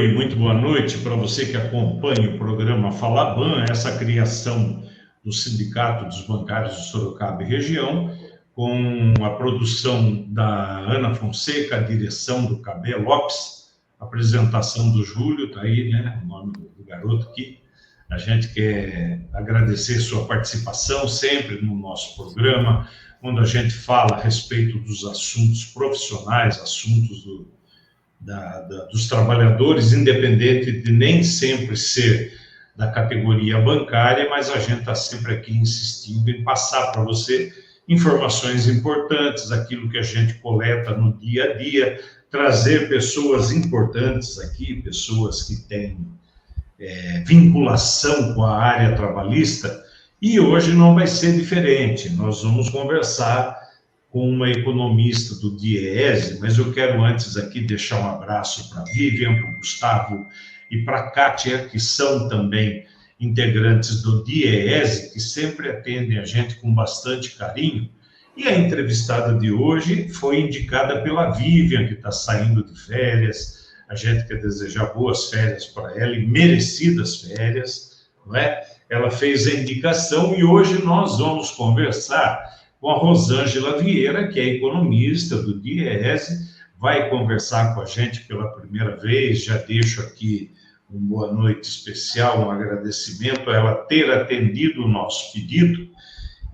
Oi, muito boa noite para você que acompanha o programa Falaban, essa criação do Sindicato dos Bancários de Sorocaba e Região, com a produção da Ana Fonseca, a direção do Cabé Lopes, a apresentação do Júlio, está aí, né, o nome do garoto aqui. A gente quer agradecer sua participação sempre no nosso programa, quando a gente fala a respeito dos assuntos profissionais, assuntos dos trabalhadores, independente de nem sempre ser da categoria bancária, mas a gente está sempre aqui insistindo em passar para você informações importantes, aquilo que a gente coleta no dia a dia, trazer pessoas importantes aqui, pessoas que têm vinculação com a área trabalhista, e hoje não vai ser diferente. Nós vamos conversar com uma economista do DIEESE, mas eu quero antes aqui deixar um abraço para a Vivian, para o Gustavo e para a Kátia, que são também integrantes do DIEESE, que sempre atendem a gente com bastante carinho. E a entrevistada de hoje foi indicada pela Vivian, que está saindo de férias. A gente quer desejar boas férias para ela e merecidas férias, não é? Ela fez a indicação e hoje nós vamos conversar com a Rosângela Vieira, que é economista do DIEESE, vai conversar com a gente pela primeira vez. Já deixo aqui uma boa noite especial, um agradecimento a ela ter atendido o nosso pedido,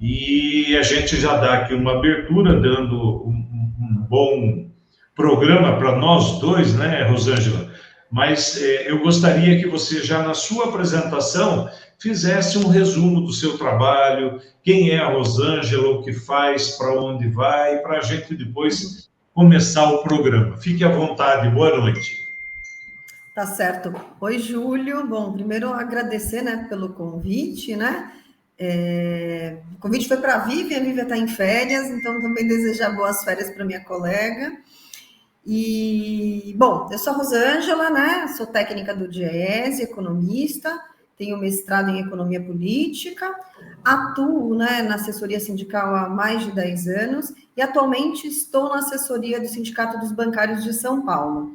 e a gente já dá aqui uma abertura, dando um bom programa para nós dois, né, Rosângela? Mas eu gostaria que você, já na sua apresentação, fizesse um resumo do seu trabalho, quem é a Rosângela, o que faz, para onde vai, para a gente depois começar o programa. Fique à vontade, boa noite. Tá certo. Oi, Júlio. Bom, primeiro agradecer, né, pelo convite, né? O convite foi para a Vivian está em férias, então também desejar boas férias para minha colega. E, bom, eu sou a Rosângela, né? Sou técnica do DIEESE, economista, tenho mestrado em economia política, atuo, né, na assessoria sindical há mais de 10 anos e atualmente estou na assessoria do Sindicato dos Bancários de São Paulo.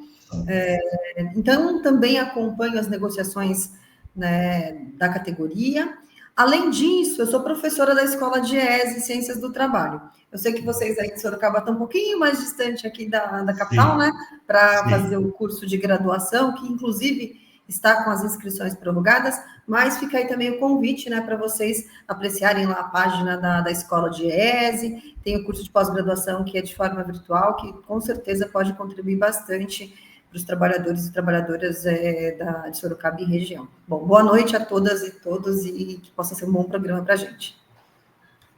Então, também acompanho as negociações, né, da categoria. Além disso, eu sou professora da Escola DIEESE Ciências do Trabalho. Eu sei que vocês aí de Sorocaba estão um pouquinho mais distante aqui da capital, né, para fazer o curso de graduação, que inclusive está com as inscrições prorrogadas, mas fica aí também o convite, né, para vocês apreciarem lá a página da Escola DIEESE. Tem o curso de pós-graduação que é de forma virtual, que com certeza pode contribuir bastante para os trabalhadores e trabalhadoras de Sorocaba e região. Bom, boa noite a todas e todos e que possa ser um bom programa para a gente.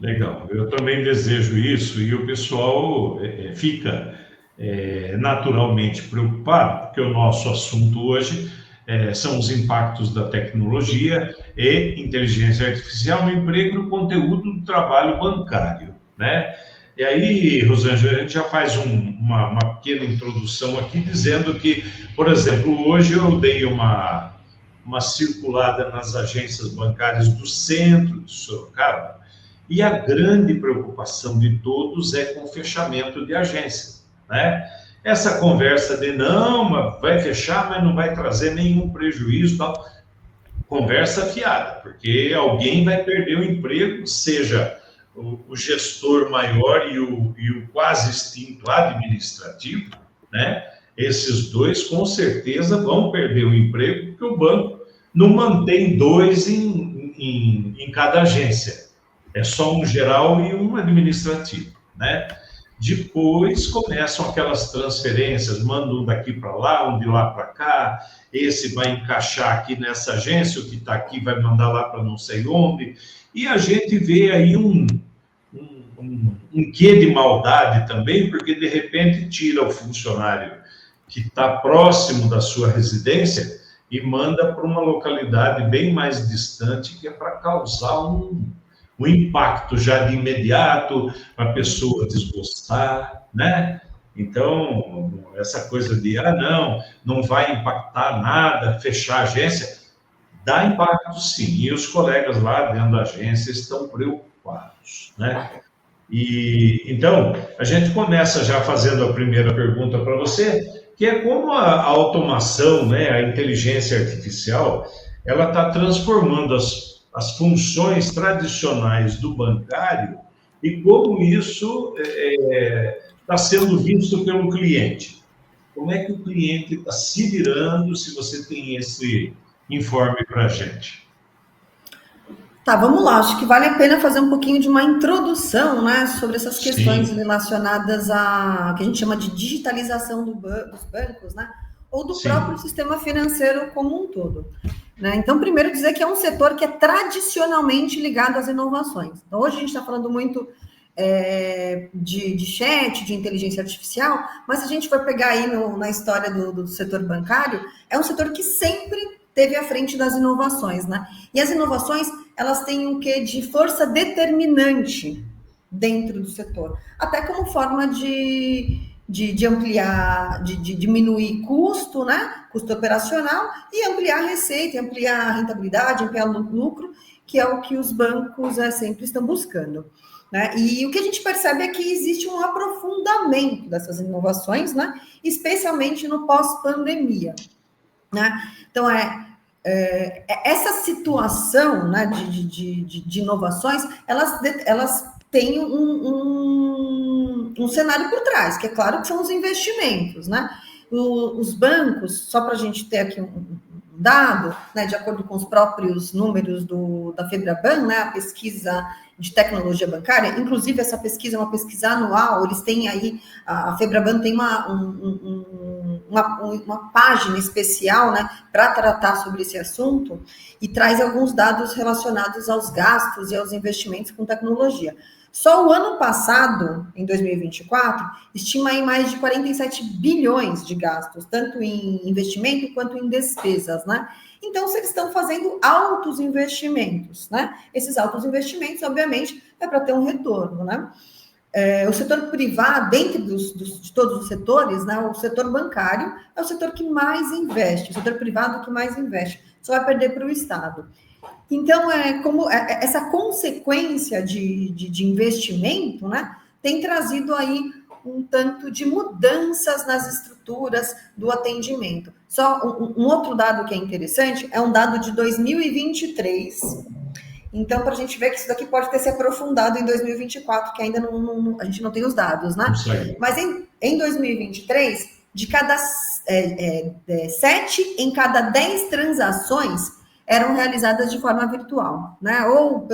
Legal, eu também desejo isso, e o pessoal fica naturalmente preocupado, porque o nosso assunto hoje são os impactos da tecnologia e inteligência artificial no emprego e no conteúdo do trabalho bancário, né? E aí, Rosângela, a gente já faz uma pequena introdução aqui, dizendo que, por exemplo, hoje eu dei uma circulada nas agências bancárias do centro de Sorocaba, e a grande preocupação de todos é com o fechamento de agência, né? Essa conversa de não, vai fechar, mas não vai trazer nenhum prejuízo, tal. Conversa fiada, porque alguém vai perder o emprego, seja o gestor maior e o quase extinto administrativo, né? Esses dois com certeza vão perder o emprego, porque o banco não mantém dois em cada agência. É só um geral e um administrativo, né? Depois começam aquelas transferências, mandam um daqui para lá, um de lá para cá, esse vai encaixar aqui nessa agência, o que está aqui vai mandar lá para não sei onde, e a gente vê aí um quê de maldade também, porque de repente tira o funcionário que está próximo da sua residência e manda para uma localidade bem mais distante, que é para causar um impacto já de imediato, a pessoa desgostar, né? Então, essa coisa de, não vai impactar nada, fechar a agência, dá impacto sim, e os colegas lá dentro da agência estão preocupados, né? E então, a gente começa já fazendo a primeira pergunta para você, que é como a automação, né, a inteligência artificial, ela está transformando as funções tradicionais do bancário e como isso está sendo visto pelo cliente. Como é que o cliente está se virando, se você tem esse informe para a gente? Tá, vamos lá. Acho que vale a pena fazer um pouquinho de uma introdução, né, sobre essas questões Sim, relacionadas a que a gente chama de digitalização dos bancos, né, ou do próprio sim, sistema financeiro como um todo. Né? Então, primeiro dizer que é um setor que é tradicionalmente ligado às inovações. Então, hoje a gente está falando muito de chat, de inteligência artificial, mas se a gente for pegar aí na história do setor bancário, é um setor que sempre teve à frente das inovações, né? E as inovações, elas têm um quê de força determinante dentro do setor, até como forma de ampliar, de diminuir custo, né? Custo operacional e ampliar a receita, ampliar a rentabilidade, ampliar o lucro, que é o que os bancos sempre estão buscando. Né? E o que a gente percebe é que existe um aprofundamento dessas inovações, né? Especialmente no pós-pandemia. Né? Então, essa situação, né, de inovações, elas têm um cenário por trás, que é claro que são os investimentos. Né? Os bancos, só para a gente ter aqui um dado, né, de acordo com os próprios números da Febraban, né, a pesquisa de tecnologia bancária, inclusive essa pesquisa é uma pesquisa anual, eles têm aí, a Febraban tem uma página especial, né, para tratar sobre esse assunto e traz alguns dados relacionados aos gastos e aos investimentos com tecnologia. Só o ano passado, em 2024, estima aí mais de 47 bilhões de gastos, tanto em investimento quanto em despesas, né? Então, se eles estão fazendo altos investimentos, né? Esses altos investimentos, obviamente, é para ter um retorno, né? O setor privado, dentro de todos os setores, né, o setor bancário é o setor que mais investe, o setor privado que mais investe, só vai perder para o Estado. Então, essa consequência de investimento, né, tem trazido aí um tanto de mudanças nas estruturas do atendimento. Só um outro dado que é interessante é um dado de 2023. Então, para a gente ver que isso daqui pode ter se aprofundado em 2024, que ainda a gente não tem os dados, né? isso aí. Mas em 2023, de cada 7 em cada 10 transações eram realizadas de forma virtual, né? Ou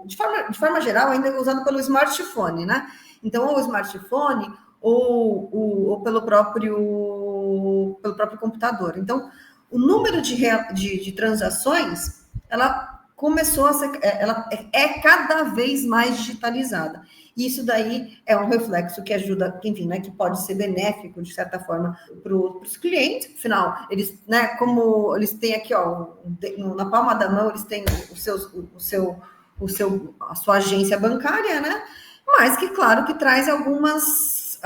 de forma geral, ainda usado pelo smartphone, né? Então, ou o smartphone ou pelo próprio computador. Então, o número de transações, ela começou a ser, ela é cada vez mais digitalizada. E isso daí é um reflexo que ajuda, enfim, né, que pode ser benéfico, de certa forma, para os clientes. Afinal, eles, né, como eles têm aqui, ó, na palma da mão, eles têm a sua agência bancária, né? Mas que, claro, que traz algumas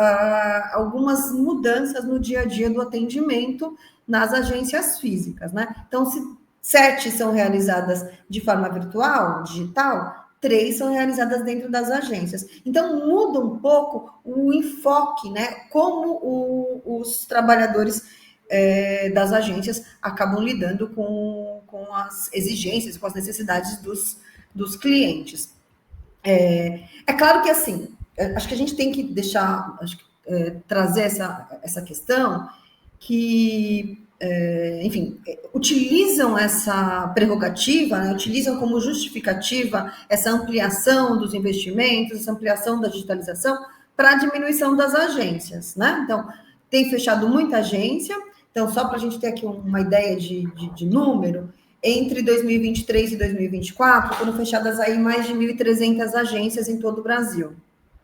mudanças no dia a dia do atendimento nas agências físicas, né? Então, se 7 são realizadas de forma virtual, digital, 3 são realizadas dentro das agências. Então, muda um pouco o enfoque, né? Como os trabalhadores das agências acabam lidando com as exigências, com as necessidades dos clientes. Claro que, assim, acho que a gente tem que deixar, trazer essa questão que, enfim, utilizam essa prerrogativa, né, utilizam como justificativa essa ampliação dos investimentos, essa ampliação da digitalização para a diminuição das agências, né? Então, tem fechado muita agência. Então, só para a gente ter aqui uma ideia de número, entre 2023 e 2024, foram fechadas aí mais de 1.300 agências em todo o Brasil.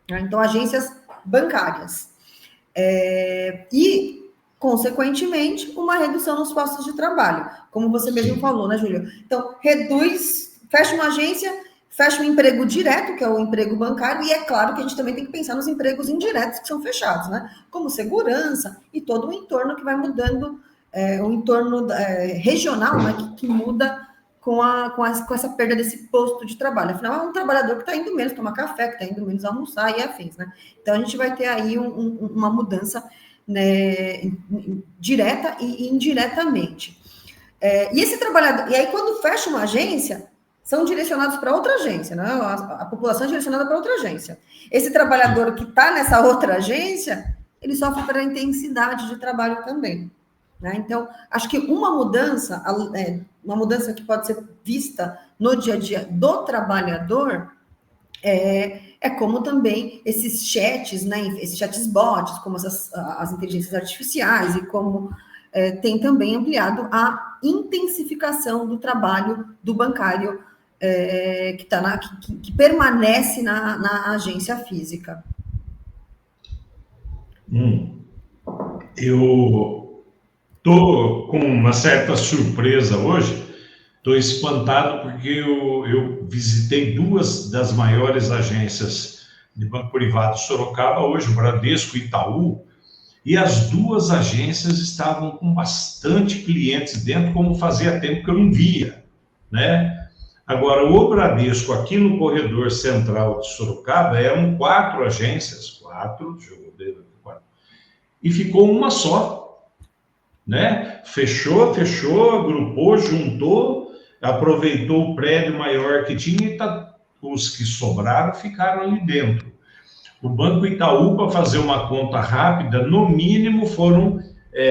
Né? Então, agências bancárias. E, consequentemente, uma redução nos postos de trabalho, como você mesmo Sim. falou, né, Júlio? Então, fecha uma agência, fecha um emprego direto, que é o emprego bancário, e é claro que a gente também tem que pensar nos empregos indiretos que são fechados, né? Como segurança e todo o entorno que vai mudando, o entorno regional, né, que muda com essa perda desse posto de trabalho. Afinal, é um trabalhador que está indo menos tomar café, que está indo menos almoçar e afins, né? Então, a gente vai ter aí uma mudança né, direta e indiretamente. E esse trabalhador, e aí quando fecha uma agência, são direcionados para outra agência, né? A população é direcionada para outra agência. Esse trabalhador que está nessa outra agência, ele sofre pela intensidade de trabalho também. Né? Então, acho que uma mudança que pode ser vista no dia a dia do trabalhador, como também esses chats, né? Esses chats bots, como as inteligências artificiais, e como tem também ampliado a intensificação do trabalho do bancário que permanece na agência física. Eu estou com uma certa surpresa hoje, estou espantado porque eu visitei duas das maiores agências de banco privado de Sorocaba, hoje o Bradesco e Itaú, e as duas agências estavam com bastante clientes dentro, como fazia tempo que eu não via, né? Agora, o Bradesco, aqui no corredor central de Sorocaba, eram 4 agências, e ficou uma só, né? Fechou, agrupou, juntou, aproveitou o prédio maior que tinha e os que sobraram ficaram ali dentro. O Banco Itaú, para fazer uma conta rápida, no mínimo foram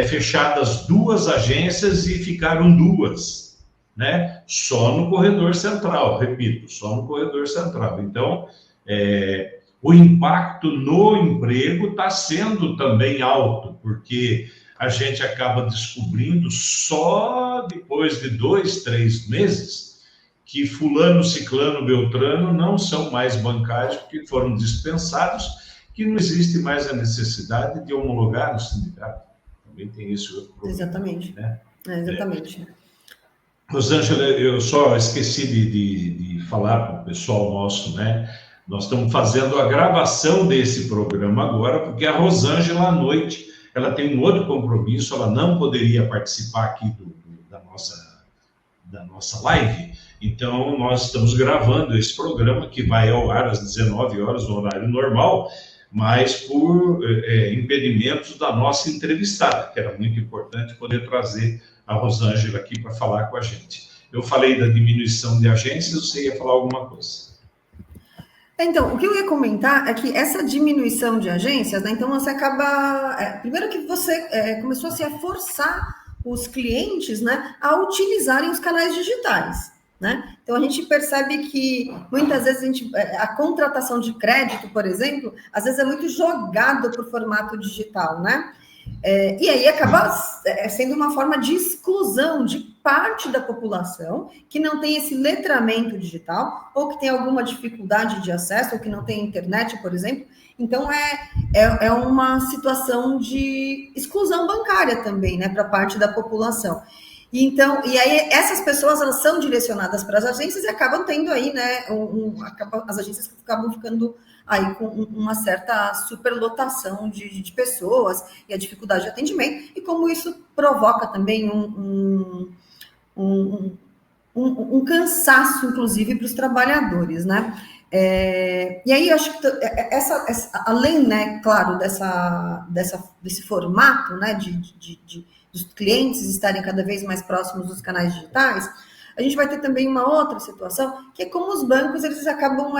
fechadas 2 agências e ficaram 2, né? Só no corredor central, repito, só no corredor central. Então, o impacto no emprego está sendo também alto, porque a gente acaba descobrindo só depois de 2, 3 meses que fulano, ciclano, beltrano não são mais bancários porque foram dispensados, que não existe mais a necessidade de homologar no sindicato. Também tem esse outro problema. Exatamente. Né? Exatamente. Rosângela, eu só esqueci de falar para o pessoal nosso, né? Nós estamos fazendo a gravação desse programa agora, porque a Rosângela, à noite, ela tem um outro compromisso, ela não poderia participar aqui da nossa live. Então, nós estamos gravando esse programa, que vai ao ar às 19 horas, no horário normal, mas por impedimentos da nossa entrevistada, que era muito importante poder trazer a Rosângela aqui para falar com a gente. Eu falei da diminuição de agências, você ia falar alguma coisa? Então, o que eu ia comentar é que essa diminuição de agências, né, então você acaba... primeiro que você começou a forçar os clientes, né, a utilizarem os canais digitais. Né? Então, a gente percebe que, muitas vezes, a contratação de crédito, por exemplo, às vezes é muito jogado para o formato digital, né? E aí acaba sendo uma forma de exclusão de parte da população que não tem esse letramento digital, ou que tem alguma dificuldade de acesso, ou que não tem internet, por exemplo. Então, é uma situação de exclusão bancária também, né, para parte da população. Então, e aí essas pessoas, elas são direcionadas para as agências e acabam tendo aí, né, as agências acabam ficando aí com uma certa superlotação de pessoas e a dificuldade de atendimento, e como isso provoca também um cansaço, inclusive, para os trabalhadores, né? E aí, eu acho que além, né, claro, desse formato, né, dos clientes estarem cada vez mais próximos dos canais digitais, a gente vai ter também uma outra situação, que é como os bancos, eles acabam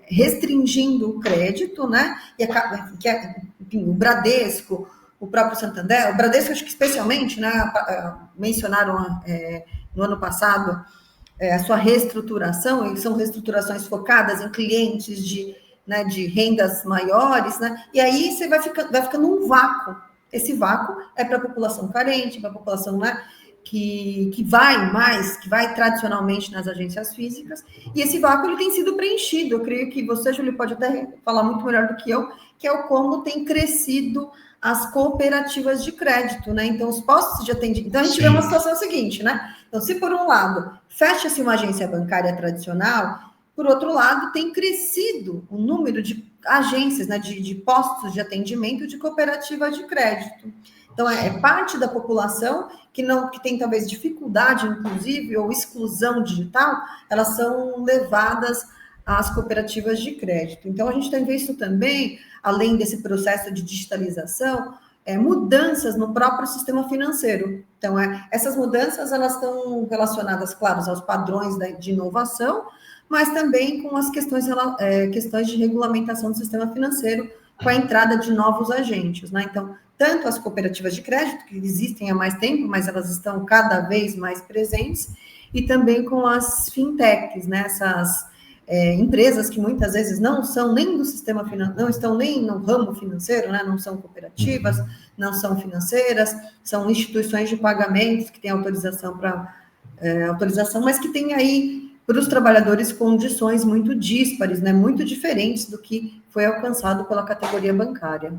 restringindo o crédito, né? E enfim, o Bradesco, o próprio Santander, o Bradesco, acho que especialmente, né, mencionaram no ano passado a sua reestruturação, e são reestruturações focadas em clientes de rendas maiores, né? E aí você vai ficando um vácuo. Esse vácuo é para a população carente, para a população, né, que vai tradicionalmente nas agências físicas, e esse vácuo ele tem sido preenchido. Eu creio que você, Júlio, pode até falar muito melhor do que eu, que é o como tem crescido as cooperativas de crédito, né? Então, os postos de atendimento... Então, a gente vê uma situação seguinte, né? Então, se por um lado fecha-se uma agência bancária tradicional, por outro lado, tem crescido o número de agências, né, de postos de atendimento de cooperativa de crédito. Então, parte da população que tem talvez dificuldade, inclusive, ou exclusão digital, elas são levadas às cooperativas de crédito. Então, a gente tem visto também, além desse processo de digitalização, mudanças no próprio sistema financeiro. Então, essas mudanças, elas estão relacionadas, claro, aos padrões de inovação, mas também com as questões de regulamentação do sistema financeiro, com a entrada de novos agentes, né? Então, tanto as cooperativas de crédito, que existem há mais tempo, mas elas estão cada vez mais presentes, e também com as fintechs, né? Essas empresas que muitas vezes não são nem do sistema financeiro, não estão nem no ramo financeiro, né? Não são cooperativas, não são financeiras, são instituições de pagamentos que têm autorização, mas que têm aí para os trabalhadores condições muito díspares, né? Muito diferentes do que foi alcançado pela categoria bancária.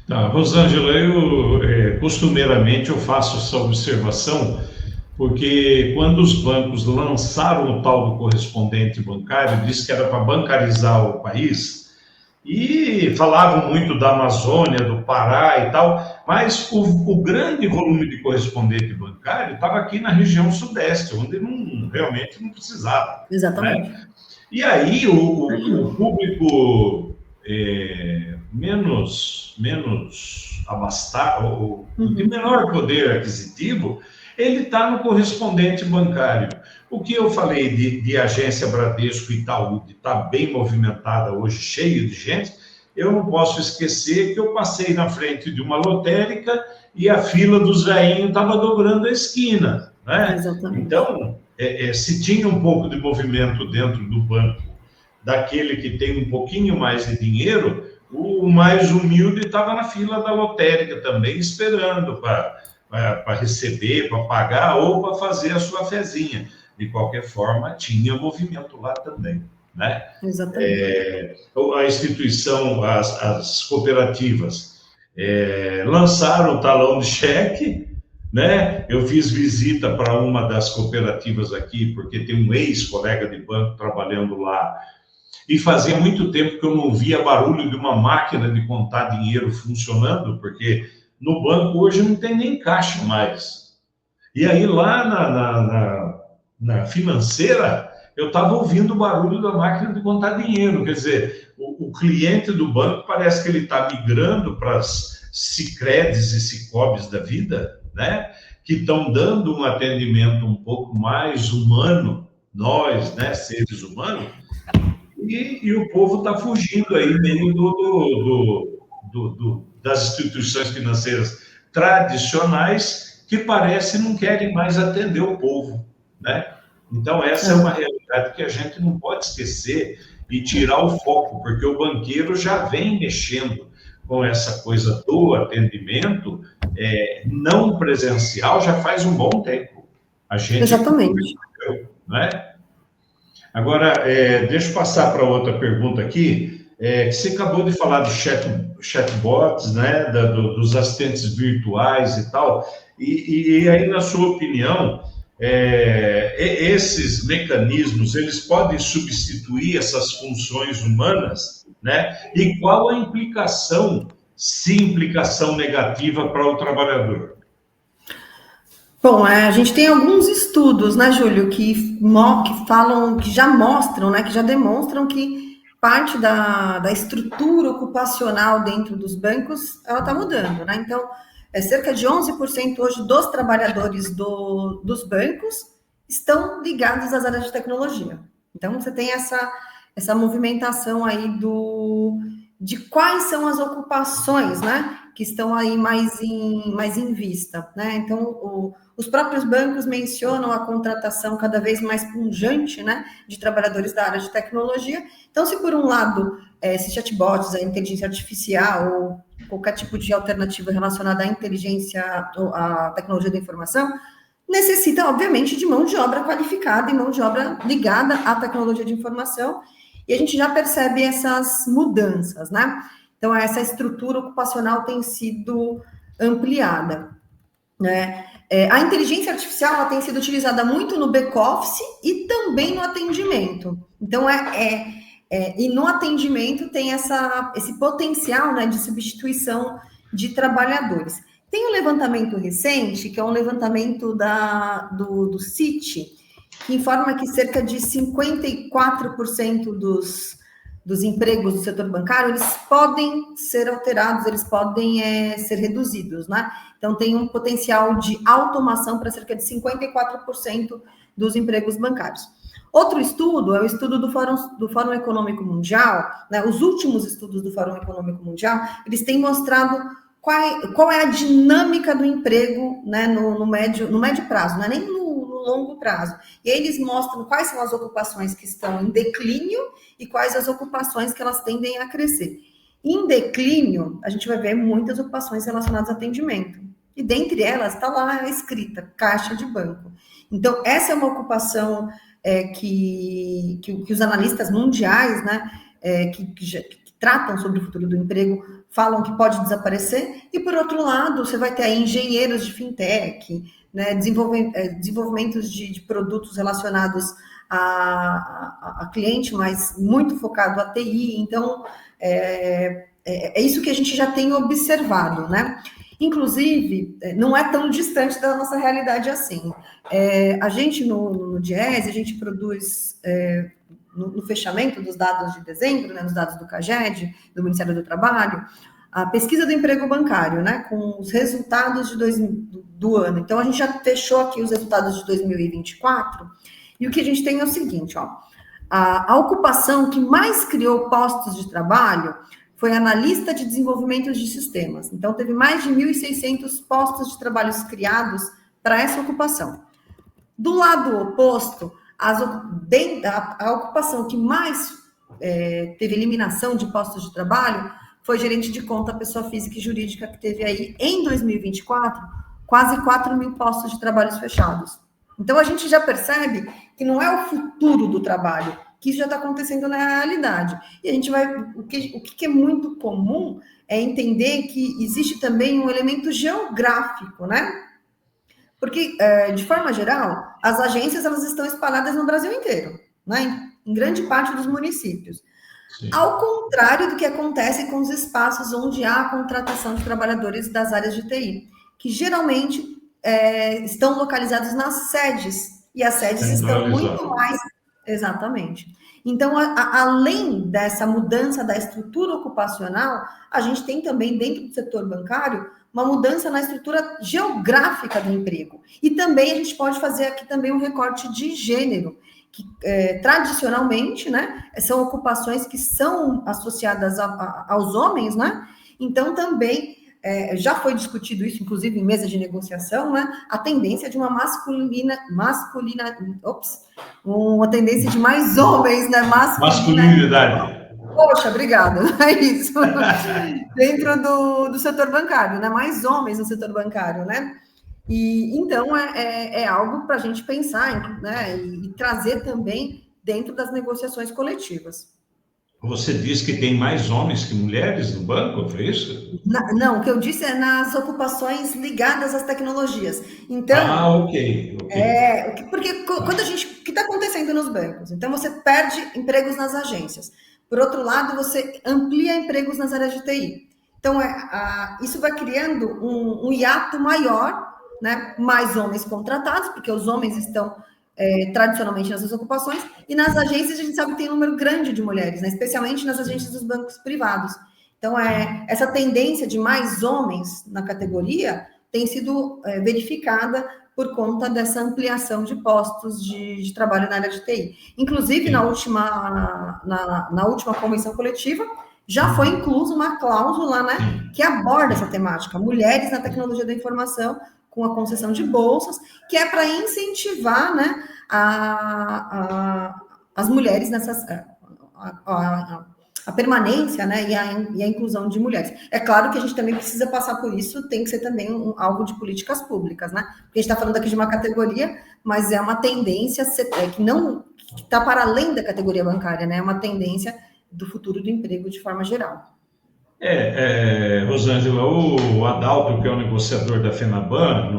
Tá, Rosângela, costumeiramente eu faço essa observação, porque quando os bancos lançaram o tal do correspondente bancário, disse que era para bancarizar o país, e falavam muito da Amazônia, do Pará e tal, mas o grande volume de correspondente bancário estava aqui na região sudeste, onde realmente não precisava. Exatamente. Né? E aí o público menos abastado, de menor poder aquisitivo, ele está no correspondente bancário. O que eu falei de agência Bradesco e Itaú, de estar bem movimentada hoje, cheio de gente, eu não posso esquecer que eu passei na frente de uma lotérica e a fila dos velhinhos estava dobrando a esquina. Né? Exatamente. Então, se tinha um pouco de movimento dentro do banco, daquele que tem um pouquinho mais de dinheiro, o mais humilde estava na fila da lotérica também, esperando para receber, para pagar ou para fazer a sua fezinha. De qualquer forma, tinha movimento lá também. Né? Exatamente. A instituição, as cooperativas, lançaram o talão de cheque, né? Eu fiz visita para uma das cooperativas aqui, porque tem um ex-colega de banco trabalhando lá, e fazia muito tempo que eu não via barulho de uma máquina de contar dinheiro funcionando, porque no banco hoje não tem nem caixa mais. E aí lá na financeira, eu estava ouvindo o barulho da máquina de contar dinheiro. Quer dizer, o cliente do banco parece que ele está migrando para as Sicredes e Sicobes da vida, né? Que estão dando um atendimento um pouco mais humano, nós, né, seres humanos, e o povo está fugindo aí meio das instituições financeiras tradicionais, que parece não querem mais atender o povo, né? Então, essa é uma realidade que a gente não pode esquecer e tirar o foco, porque o banqueiro já vem mexendo com essa coisa do atendimento não presencial já faz um bom tempo. A gente Exatamente. Né? Agora, deixa eu passar para outra pergunta aqui. Você acabou de falar de chatbots, né, dos assistentes virtuais e tal, e aí, na sua opinião, esses mecanismos, eles podem substituir essas funções humanas, né? E qual a implicação, se implicação negativa para o trabalhador? Bom, a gente tem alguns estudos, né, Júlio, que falam, que já mostram, né, que já demonstram que parte da estrutura ocupacional dentro dos bancos, ela está mudando, né? Então, cerca de 11% hoje dos trabalhadores dos bancos estão ligados às áreas de tecnologia. Então, você tem essa movimentação aí de quais são as ocupações, né, que estão aí mais em vista, né? Então, os próprios bancos mencionam a contratação cada vez mais pujante, né, de trabalhadores da área de tecnologia. Então, se por um lado, esses chatbots, a inteligência artificial ou qualquer tipo de alternativa relacionada à inteligência, à tecnologia da informação, necessita, obviamente, de mão de obra qualificada e mão de obra ligada à tecnologia de informação, e a gente já percebe essas mudanças, né? Então, essa estrutura ocupacional tem sido ampliada, né? A inteligência artificial ela tem sido utilizada muito no back-office e também no atendimento. Então, e no atendimento tem esse potencial, né, de substituição de trabalhadores. Tem um levantamento recente, que é um levantamento do CIT, que informa que cerca de 54% dos empregos do setor bancário, eles podem ser alterados, eles podem ser reduzidos, né? Então, tem um potencial de automação para cerca de 54% dos empregos bancários. Outro estudo é o estudo do Fórum Econômico Mundial, né? Os últimos estudos do Fórum Econômico Mundial, eles têm mostrado qual é a dinâmica do emprego, né, no médio prazo, não é nem no longo prazo. E aí eles mostram quais são as ocupações que estão em declínio e quais as ocupações que elas tendem a crescer. Em declínio, a gente vai ver muitas ocupações relacionadas a atendimento. E dentre elas está lá escrita, caixa de banco. Então, essa é uma ocupação que os analistas mundiais, né, que tratam sobre o futuro do emprego, falam que pode desaparecer. E, por outro lado, você vai ter aí engenheiros de fintech, né, desenvolvimentos de produtos relacionados a cliente, mas muito focado a TI. Então, é isso que a gente já tem observado, né? Inclusive, não é tão distante da nossa realidade assim. A gente, no Diese, a gente produz, no fechamento dos dados de dezembro, né, nos dados do CAGED, do Ministério do Trabalho, a pesquisa do emprego bancário, né, com os resultados do ano. Então, a gente já fechou aqui os resultados de 2024, e o que a gente tem é o seguinte, ó, a ocupação que mais criou postos de trabalho foi analista de desenvolvimento de sistemas. Então, teve mais de 1.600 postos de trabalho criados para essa ocupação. Do lado oposto, a ocupação que mais teve eliminação de postos de trabalho foi gerente de conta, pessoa física e jurídica, que teve aí, em 2024, quase 4.000 postos de trabalho fechados. Então, a gente já percebe que não é o futuro do trabalho, que isso já está acontecendo na realidade. E a gente vai... O que é muito comum é entender que existe também um elemento geográfico, né? Porque, de forma geral, as agências elas estão espalhadas no Brasil inteiro, né? Em grande parte dos municípios. Sim. Ao contrário do que acontece com os espaços onde há a contratação de trabalhadores das áreas de TI, que geralmente estão localizados nas sedes, e as sedes estão muito mais... Exatamente. Então, além dessa mudança da estrutura ocupacional, a gente tem também, dentro do setor bancário, uma mudança na estrutura geográfica do emprego. E também a gente pode fazer aqui também um recorte de gênero, que tradicionalmente, né, são ocupações que são associadas aos homens, né? Então, também já foi discutido isso, inclusive em mesa de negociação, né? A tendência de uma uma tendência de mais homens, né? Masculinidade. Poxa, obrigada. É isso. Dentro do setor bancário, né? Mais homens no setor bancário, né? E então é algo para a gente pensar, né? E trazer também dentro das negociações coletivas. Você disse que tem mais homens que mulheres no banco, foi isso? Não, o que eu disse é nas ocupações ligadas às tecnologias. Então, ok. Porque quando o que está acontecendo nos bancos? Então, você perde empregos nas agências. Por outro lado, você amplia empregos nas áreas de TI. Então, isso vai criando um hiato maior, né? Mais homens contratados, porque os homens estão tradicionalmente nessas ocupações, e nas agências a gente sabe que tem um número grande de mulheres, né? Especialmente nas agências dos bancos privados. Então, essa tendência de mais homens na categoria tem sido verificada por conta dessa ampliação de postos de trabalho na área de TI. Inclusive, na última convenção coletiva, já foi inclusa uma cláusula, né, que aborda essa temática, mulheres na tecnologia da informação, com a concessão de bolsas, que é para incentivar, né, as mulheres nessas... a permanência, né, e a inclusão de mulheres. É claro que a gente também precisa passar por isso, tem que ser também algo de políticas públicas, né? Porque a gente está falando aqui de uma categoria, mas é uma tendência que não está para além da categoria bancária, né? É uma tendência do futuro do emprego de forma geral. Rosângela, o Adalto, que é o negociador da FENABAN,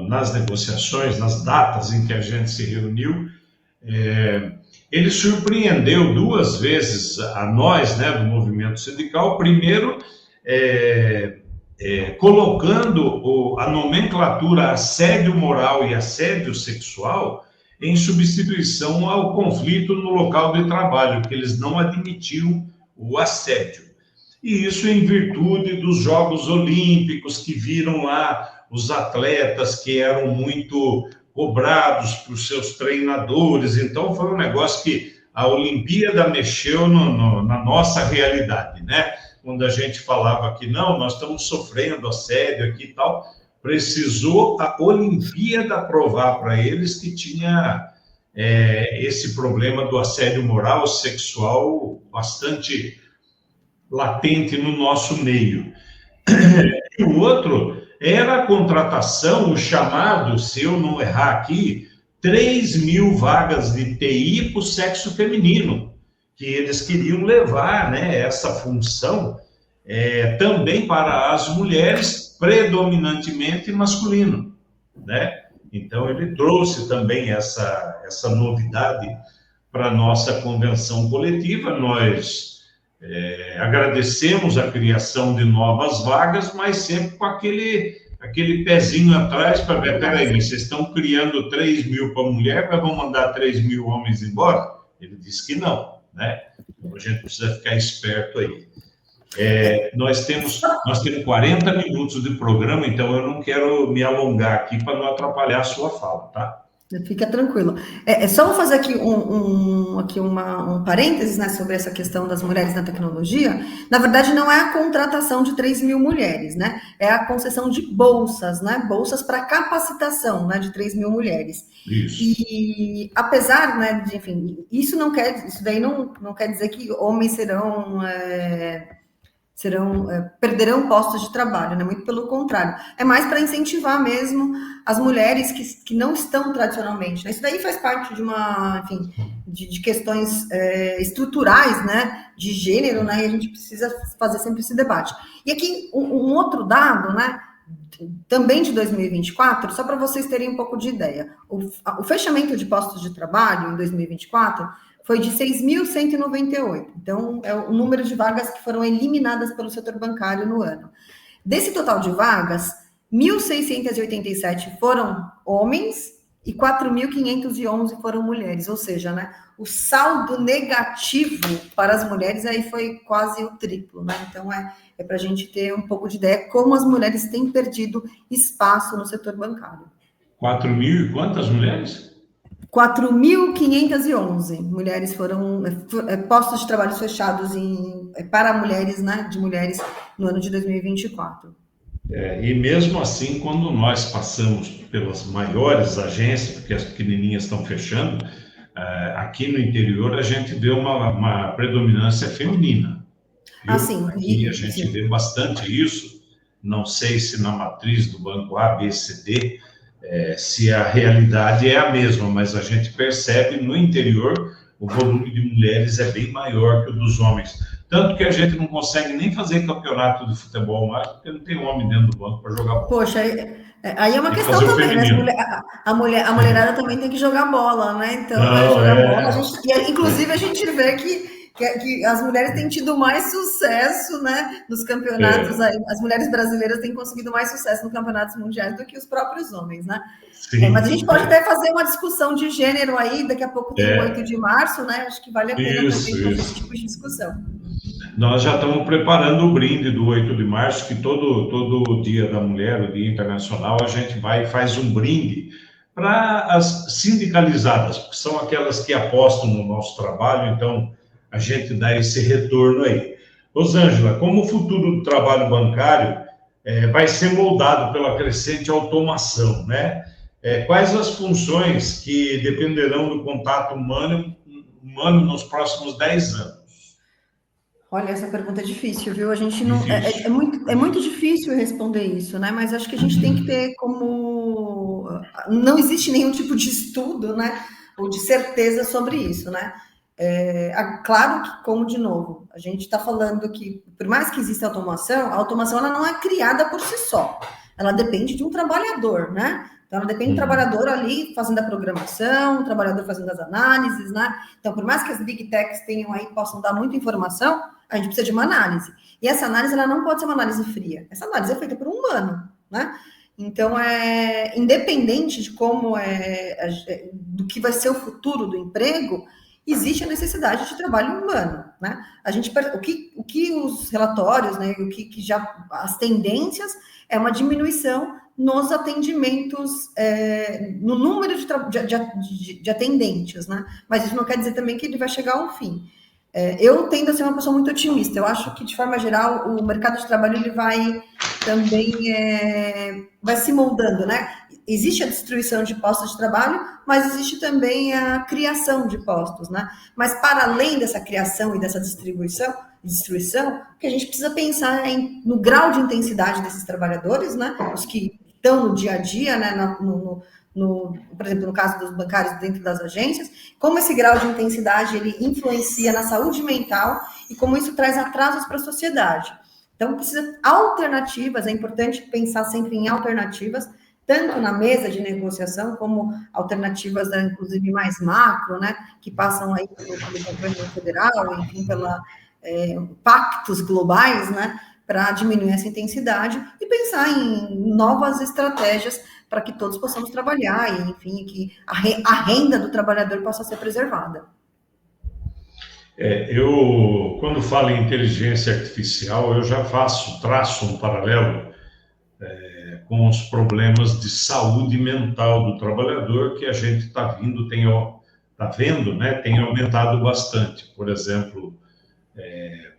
nas negociações, nas datas em que a gente se reuniu, ele surpreendeu 2 vezes a nós, né, do movimento sindical. Primeiro, colocando a nomenclatura assédio moral e assédio sexual em substituição ao conflito no local de trabalho, que eles não admitiam o assédio. E isso em virtude dos Jogos Olímpicos, que viram lá os atletas que eram muito cobrados por seus treinadores. Então, foi um negócio que a Olimpíada mexeu na nossa realidade, né? Quando a gente falava que não, nós estamos sofrendo assédio aqui e tal, precisou a Olimpíada provar para eles que tinha esse problema do assédio moral, sexual, bastante latente no nosso meio. E o outro era a contratação, o chamado, se eu não errar aqui, 3.000 vagas de TI para o sexo feminino, que eles queriam levar, né, essa função também para as mulheres, predominantemente masculino, né? Então, ele trouxe também essa novidade para a nossa convenção coletiva. Nós agradecemos a criação de novas vagas, mas sempre com aquele pezinho atrás para ver, peraí, vocês estão criando 3.000 para mulher, mas vão mandar 3.000 homens embora? Ele disse que não, né? Então, a gente precisa ficar esperto aí. Nós temos 40 minutos de programa, então eu não quero me alongar aqui para não atrapalhar a sua fala, tá? Fica tranquilo. Só vou fazer aqui um parênteses, né, sobre essa questão das mulheres na tecnologia. Na verdade, não é a contratação de 3.000 mulheres, né? É a concessão de bolsas, né? Bolsas para capacitação, né, de 3.000 mulheres. Isso. E apesar, né, de, enfim, isso daí não quer dizer que homens perderão postos de trabalho, né? Muito pelo contrário. É mais para incentivar mesmo as mulheres que não estão tradicionalmente, né? Isso daí faz parte de questões estruturais, né? De gênero, né? E a gente precisa fazer sempre esse debate. E aqui um outro dado, né? Também de 2024, só para vocês terem um pouco de ideia. O fechamento de postos de trabalho em 2024 foi de 6.198. Então, é o número de vagas que foram eliminadas pelo setor bancário no ano. Desse total de vagas, 1.687 foram homens e 4.511 foram mulheres. Ou seja, né, o saldo negativo para as mulheres aí foi quase o triplo, né? Então, é para a gente ter um pouco de ideia como as mulheres têm perdido espaço no setor bancário. 4.000 e quantas mulheres? 4.511 mulheres foram postos de trabalho fechados para mulheres, né, de mulheres no ano de 2024. E mesmo assim, quando nós passamos pelas maiores agências, porque as pequenininhas estão fechando, aqui no interior a gente vê uma predominância feminina. Sim. Aqui a gente vê bastante isso. Não sei se na matriz do banco A, B, C, D, se a realidade é a mesma, mas a gente percebe no interior o volume de mulheres é bem maior que o dos homens. Tanto que a gente não consegue nem fazer campeonato de futebol mais, porque não tem homem dentro do banco para jogar bola. Poxa, aí é uma questão também, né? A mulherada também tem que jogar bola, né? Então, jogar bola, inclusive a gente vê que as mulheres têm tido mais sucesso, né, nos campeonatos. As mulheres brasileiras têm conseguido mais sucesso nos campeonatos mundiais do que os próprios homens, né? Mas a gente pode até fazer uma discussão de gênero aí, daqui a pouco tem o 8 de março, né? Acho que vale a pena também fazer esse tipo de discussão. Nós já estamos preparando o brinde do 8 de março, que todo dia da mulher, o Dia Internacional, a gente vai e faz um brinde para as sindicalizadas, que são aquelas que apostam no nosso trabalho, então a gente dá esse retorno aí. Rosângela, como o futuro do trabalho bancário vai ser moldado pela crescente automação, né? Quais as funções que dependerão do contato humano nos próximos 10 anos? Olha, essa pergunta é difícil, viu? A gente não é muito difícil responder isso, né? Mas acho que a gente tem que ter como não existe nenhum tipo de estudo, né? Ou de certeza sobre isso, né? Claro que, como de novo, a gente está falando que, por mais que exista a automação ela não é criada por si só. Ela depende de um trabalhador, né? Então, ela depende do trabalhador ali fazendo a programação, o trabalhador fazendo as análises, né? Então, por mais que as big techs possam dar muita informação, a gente precisa de uma análise. E essa análise, ela não pode ser uma análise fria. Essa análise é feita por um humano, né? Então, independente de como do que vai ser o futuro do emprego, existe a necessidade de trabalho humano, né? O que os relatórios, né, as tendências é uma diminuição nos atendimentos, no número de atendentes, né? Mas isso não quer dizer também que ele vai chegar ao fim. Eu tendo a ser uma pessoa muito otimista. Eu acho que, de forma geral, o mercado de trabalho ele vai também vai se moldando, né? Existe a destruição de postos de trabalho, mas existe também a criação de postos, né? Mas para além dessa criação e dessa destruição, o que a gente precisa pensar é no grau de intensidade desses trabalhadores, né? Os que estão no dia a dia, né? Por exemplo, no caso dos bancários dentro das agências, como esse grau de intensidade ele influencia na saúde mental e como isso traz atrasos para a sociedade. Então, precisa alternativas, é importante pensar sempre em alternativas, tanto na mesa de negociação, como alternativas, inclusive, mais macro, né, que passam aí pelo governo federal, enfim, pactos globais, né, para diminuir essa intensidade e pensar em novas estratégias para que todos possamos trabalhar e, enfim, que a renda do trabalhador possa ser preservada. Eu, quando falo em inteligência artificial, eu já traço um paralelo com os problemas de saúde mental do trabalhador que a gente está vendo, né, tem aumentado bastante. Por exemplo,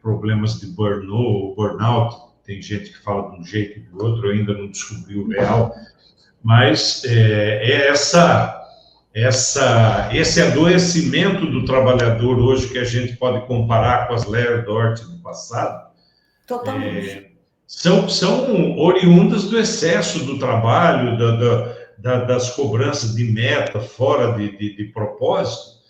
problemas de burnout, tem gente que fala de um jeito e do outro, eu ainda não descobri o real, mas esse adoecimento do trabalhador hoje que a gente pode comparar com as Léa Dort do passado, totalmente. São oriundas do excesso do trabalho, das cobranças de meta fora de propósito,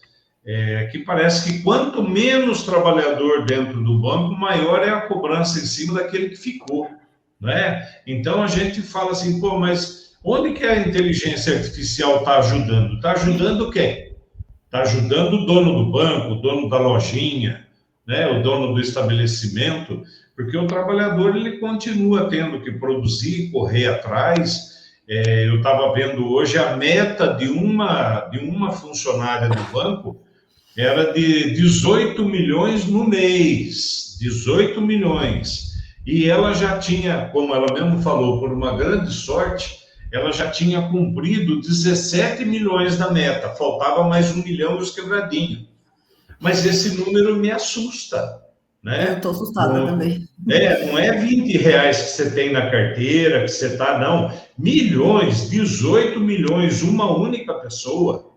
que parece que quanto menos trabalhador dentro do banco, maior é a cobrança em cima daquele que ficou, né? Então a gente fala assim, pô, mas onde que a inteligência artificial está ajudando? Está ajudando quem? Está ajudando o dono do banco, o dono da lojinha, né? O dono do estabelecimento, porque o trabalhador ele continua tendo que produzir, correr atrás. Eu estava vendo hoje a meta de uma funcionária do banco era de 18 milhões no mês, 18 milhões. E ela já tinha, como ela mesmo falou, por uma grande sorte, ela já tinha cumprido 17 milhões da meta, faltava mais 1 milhão dos quebradinhos. Mas esse número me assusta, né? Eu estou assustada também. Não é 20 reais que você tem na carteira, que você está, não. Milhões, 18 milhões, uma única pessoa.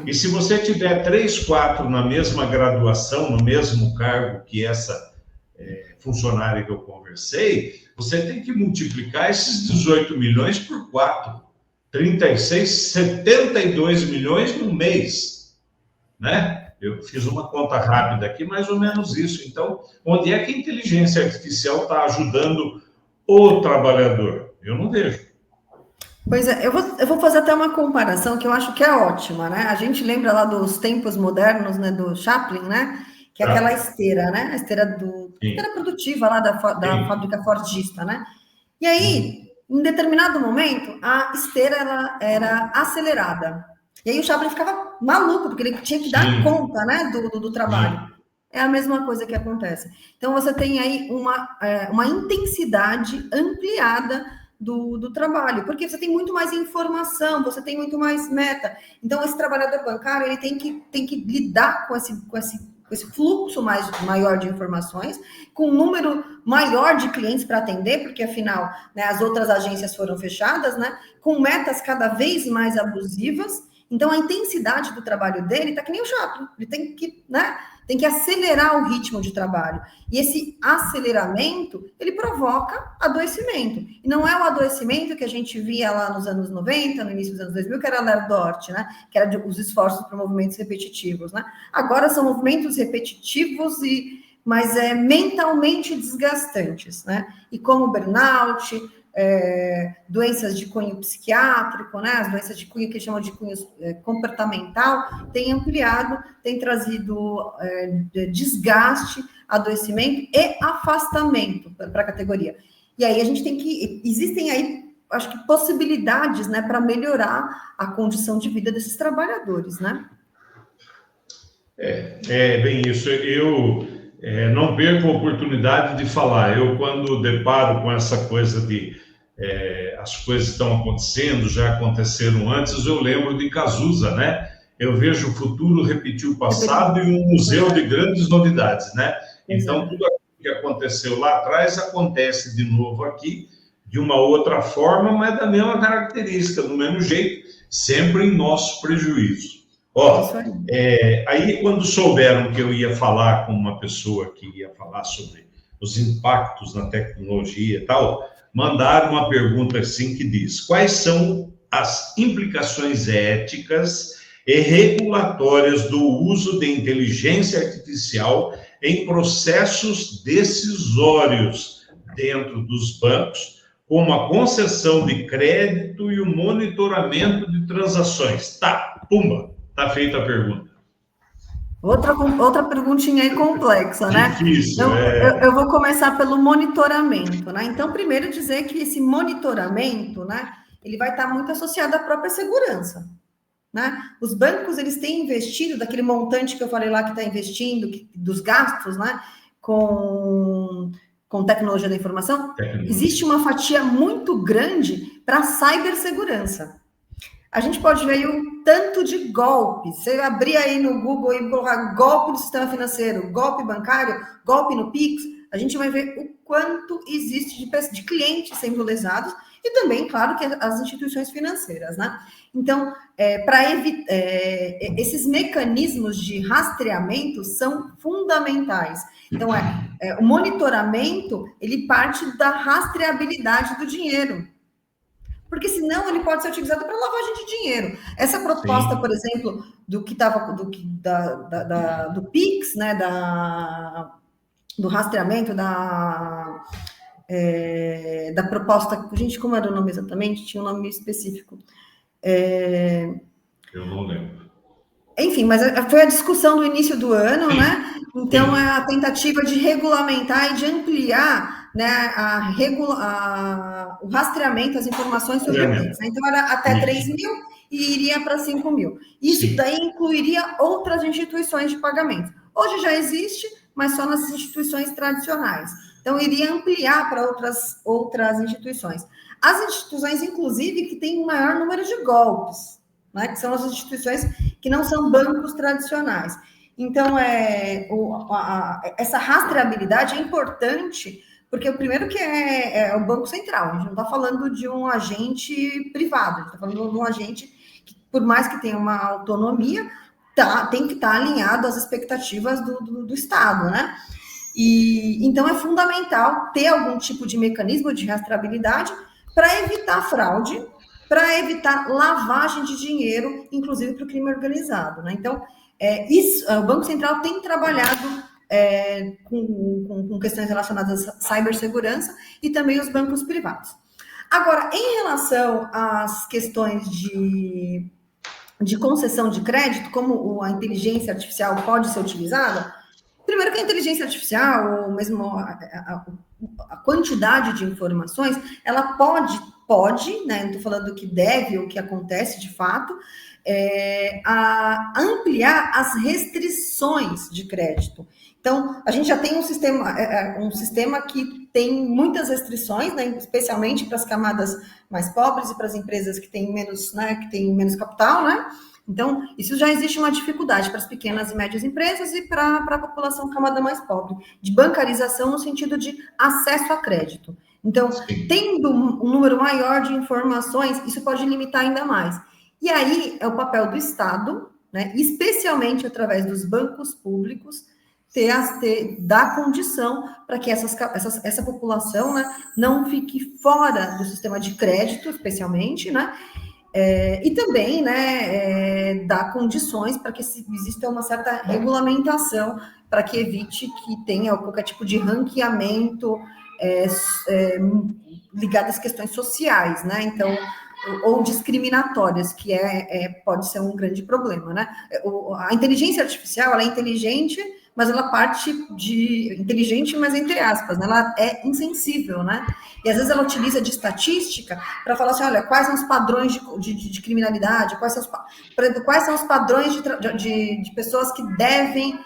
E se você tiver 3, 4 na mesma graduação, no mesmo cargo que essa funcionária que eu conversei, você tem que multiplicar esses 18 milhões por 4. 36, 72 milhões no mês, né? Eu fiz uma conta rápida aqui, mais ou menos isso. Então, onde é que a inteligência artificial está ajudando o trabalhador? Eu não vejo. Pois é, eu vou fazer até uma comparação que eu acho que é ótima, né? A gente lembra lá dos tempos modernos, né, do Chaplin, né? Que é aquela esteira, né? A esteira produtiva lá da fábrica fordista, né? E aí, em determinado momento, a esteira ela era acelerada. E aí o Chaplin ficava maluco, porque ele tinha que dar conta, né, do trabalho. É a mesma coisa que acontece. Então, você tem aí uma intensidade ampliada do trabalho, porque você tem muito mais informação, você tem muito mais meta. Então, esse trabalhador bancário ele tem que lidar com esse fluxo maior de informações, com um número maior de clientes para atender, porque afinal, né, as outras agências foram fechadas, né, com metas cada vez mais abusivas. Então, a intensidade do trabalho dele está que nem o Chaplin, ele tem que acelerar o ritmo de trabalho. E esse aceleramento, ele provoca adoecimento. E não é o adoecimento que a gente via lá nos anos 90, no início dos anos 2000, que era a Léa Dort, né? Que era os esforços para movimentos repetitivos, né? Agora são movimentos repetitivos mas mentalmente desgastantes, né? E como burnout, doenças de cunho psiquiátrico, né? As doenças de cunho que chamam de cunho comportamental, tem ampliado, tem trazido desgaste, adoecimento e afastamento para a categoria. E aí a gente existem aí acho que possibilidades, né, para melhorar a condição de vida desses trabalhadores, né? É bem isso. Eu não perco a oportunidade de falar. Eu, quando deparo com essa coisa de as coisas estão acontecendo, já aconteceram antes, eu lembro de Cazuza, né? Eu vejo o futuro repetir o passado e um museu de grandes novidades, né? Então, tudo aquilo que aconteceu lá atrás acontece de novo aqui, de uma outra forma, mas da mesma característica, do mesmo jeito, sempre em nosso prejuízo. Ó, aí quando souberam que eu ia falar com uma pessoa que ia falar sobre os impactos na tecnologia e tal, mandaram uma pergunta assim que diz: quais são as implicações éticas e regulatórias do uso de inteligência artificial em processos decisórios dentro dos bancos, como a concessão de crédito e o monitoramento de transações? Tá, pumba, tá feita a pergunta. Outra perguntinha aí complexa, né? Difícil, então, eu vou começar pelo monitoramento, né? Então, primeiro dizer que esse monitoramento, né, ele vai estar muito associado à própria segurança, né? Os bancos, eles têm investido, daquele montante que eu falei lá que está investindo, dos gastos, né, com tecnologia da informação, existe uma fatia muito grande para cibersegurança. A gente pode ver aí um tanto de golpes. Você abrir aí no Google e colocar golpe no sistema financeiro, golpe bancário, golpe no Pix, a gente vai ver o quanto existe de clientes sendo lesados e também, claro, que as instituições financeiras, né? Então, para evitar esses mecanismos de rastreamento são fundamentais. Então, o monitoramento, ele parte da rastreabilidade do dinheiro. Porque senão ele pode ser utilizado para lavagem de dinheiro. Essa proposta, Sim. por exemplo, do Pix, né, do rastreamento, da proposta, gente, como era o nome exatamente? Tinha um nome específico. Eu não lembro. Enfim, mas foi a discussão do início do ano, Sim. né? Então, Sim. é a tentativa de regulamentar e de ampliar, né, o rastreamento, as informações sobre o Pix. Né? Então, era até 3 mil e iria para 5 mil. Isso Sim. daí incluiria outras instituições de pagamento. Hoje já existe, mas só nas instituições tradicionais. Então, iria ampliar para outras instituições. As instituições, inclusive, que têm um maior número de golpes, né, que são as instituições que não são bancos tradicionais. Então, essa rastreabilidade é importante, porque o primeiro que é o Banco Central, a gente não está falando de um agente privado, a gente está falando de um agente que, por mais que tenha uma autonomia, tem que estar alinhado às expectativas do Estado, né? E então é fundamental ter algum tipo de mecanismo de rastreabilidade para evitar fraude, para evitar lavagem de dinheiro, inclusive para o crime organizado, né? Então, o Banco Central tem trabalhado com questões relacionadas à cibersegurança e também os bancos privados. Agora, em relação às questões de concessão de crédito, como a inteligência artificial pode ser utilizada, primeiro que a inteligência artificial, ou mesmo a quantidade de informações, ela pode, né, não estou falando do que deve ou que acontece de fato, a ampliar as restrições de crédito. Então, a gente já tem um sistema que tem muitas restrições, né, especialmente para as camadas mais pobres e para as empresas que têm menos capital, né? Então, isso já existe uma dificuldade para as pequenas e médias empresas e para a população camada mais pobre, de bancarização no sentido de acesso a crédito. Então, Sim. tendo um número maior de informações, isso pode limitar ainda mais. E aí é o papel do Estado, né, especialmente através dos bancos públicos, dar condição para que essa população, né, não fique fora do sistema de crédito, especialmente, né? E também, né, dar condições para que exista uma certa regulamentação para que evite que tenha qualquer tipo de ranqueamento ligado às questões sociais, né? Então, ou discriminatórias, que pode ser um grande problema, né? A inteligência artificial, ela é inteligente, mas ela parte de inteligente, mas entre aspas, né? Ela é insensível, né? E às vezes ela utiliza de estatística para falar assim, olha, quais são os padrões de criminalidade, por exemplo, quais são os padrões de pessoas que devem,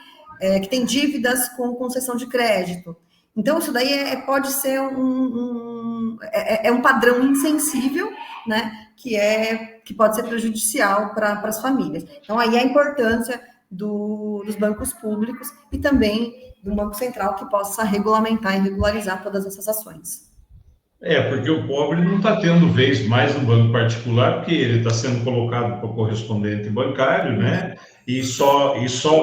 que têm dívidas com concessão de crédito. Então, isso daí pode ser um padrão insensível, né? Que pode ser prejudicial para as famílias. Então, aí a importância dos bancos públicos e também do Banco Central que possa regulamentar e regularizar todas essas ações. Porque o pobre não está tendo vez mais no banco particular, porque ele está sendo colocado para o correspondente bancário, né? E só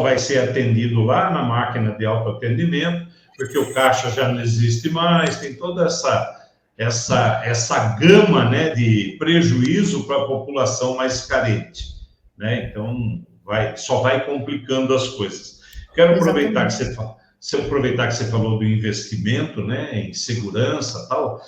vai ser atendido lá na máquina de autoatendimento, porque o caixa já não existe mais, tem toda essa gama, né, de prejuízo para a população mais carente, né? Então, só vai complicando as coisas. Quero aproveitar que você falou do investimento, né, em segurança e tal.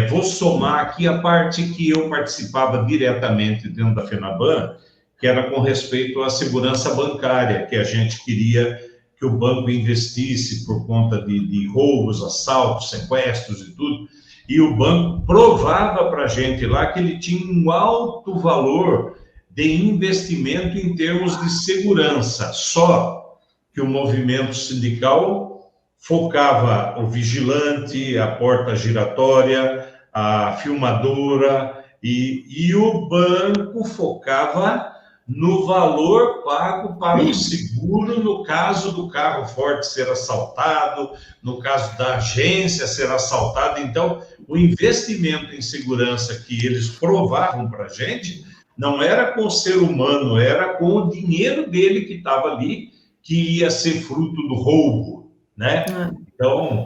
Vou somar aqui a parte que eu participava diretamente dentro da FENABAN, que era com respeito à segurança bancária, que a gente queria que o banco investisse por conta de roubos, assaltos, sequestros e tudo. E o banco provava para a gente lá que ele tinha um alto valor de investimento em termos de segurança, só que o movimento sindical focava o vigilante, a porta giratória, a filmadora, e o banco focava no valor pago para o seguro, no caso do carro forte ser assaltado, no caso da agência ser assaltada. Então, o investimento em segurança que eles provavam para a gente não era com o ser humano, era com o dinheiro dele que estava ali, que ia ser fruto do roubo, né? Então,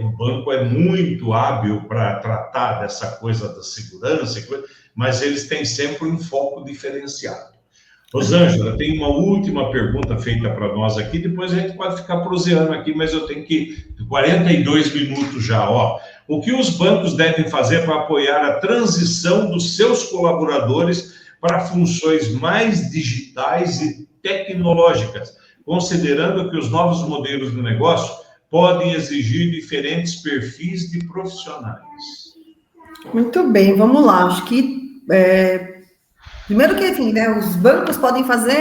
o banco é muito hábil para tratar dessa coisa da segurança, mas eles têm sempre um foco diferenciado. Rosângela, tem uma última pergunta feita para nós aqui, depois a gente pode ficar proseando aqui, mas eu tenho que... 42 minutos já, ó. O que os bancos devem fazer para apoiar a transição dos seus colaboradores para funções mais digitais e tecnológicas, considerando que os novos modelos de negócio podem exigir diferentes perfis de profissionais? Muito bem, vamos lá. Acho que, primeiro que, enfim, né, os bancos podem fazer,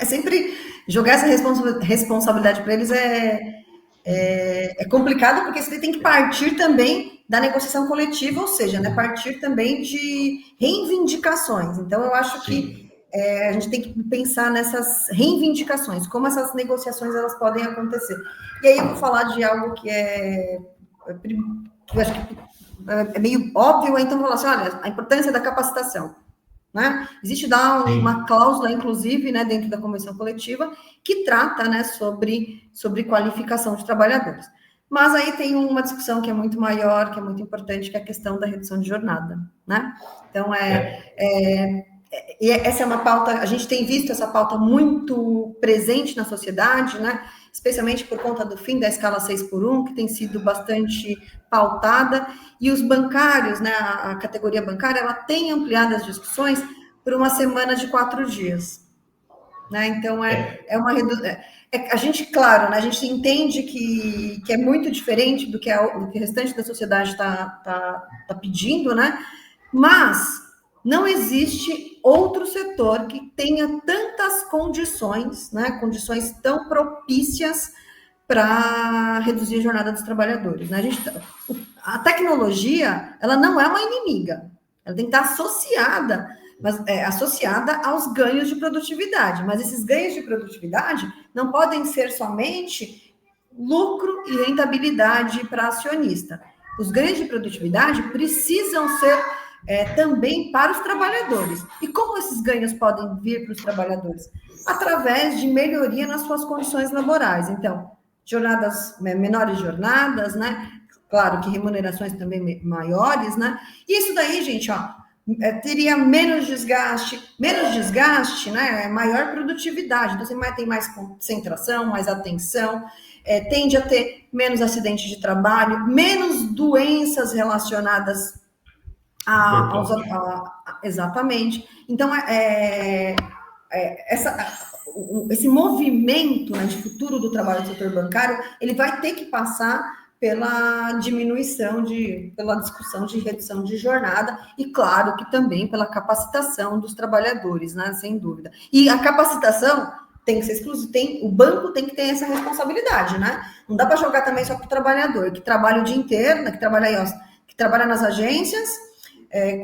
sempre jogar essa responsabilidade para eles é complicado, porque você tem que partir também da negociação coletiva, ou seja, né, partir também de reivindicações. Então, eu acho que a gente tem que pensar nessas reivindicações, como essas negociações elas podem acontecer. E aí eu vou falar de algo que eu acho que é meio óbvio, então vou falar assim, olha, a importância da capacitação. Né? Existe uma cláusula, inclusive, né, dentro da convenção coletiva, que trata, né, sobre qualificação de trabalhadores. Mas aí tem uma discussão que é muito maior, que é muito importante, que é a questão da redução de jornada. Né? Então, e essa é uma pauta, a gente tem visto essa pauta muito presente na sociedade, né? Especialmente por conta do fim da escala 6x1, que tem sido bastante pautada, e os bancários, né, a categoria bancária, ela tem ampliado as discussões por uma semana de 4 dias. Né? Então, uma redução... a gente, claro, né, a gente entende que é muito diferente do que o restante da sociedade está pedindo, né? Mas não existe outro setor que tenha tantas condições, né, condições tão propícias para reduzir a jornada dos trabalhadores. Né? A tecnologia, ela não é uma inimiga, ela tem que estar associada aos ganhos de produtividade, mas esses ganhos de produtividade não podem ser somente lucro e rentabilidade para acionista. Os ganhos de produtividade precisam ser também para os trabalhadores. E como esses ganhos podem vir para os trabalhadores? Através de melhoria nas suas condições laborais. Então, menores jornadas, né? Claro que remunerações também maiores, né? E isso daí, gente, teria menos desgaste, né? Maior produtividade. Então, você tem mais concentração, mais atenção, tende a ter menos acidentes de trabalho, menos doenças relacionadas exatamente. Então, esse movimento, né, de futuro do trabalho do setor bancário, ele vai ter que passar pela diminuição, pela discussão de redução de jornada e, claro, que também pela capacitação dos trabalhadores, né, sem dúvida. E a capacitação tem que ser exclusiva, o banco tem que ter essa responsabilidade, né? Não dá para jogar também só para o trabalhador, que trabalha o dia inteiro, né, que trabalha nas agências,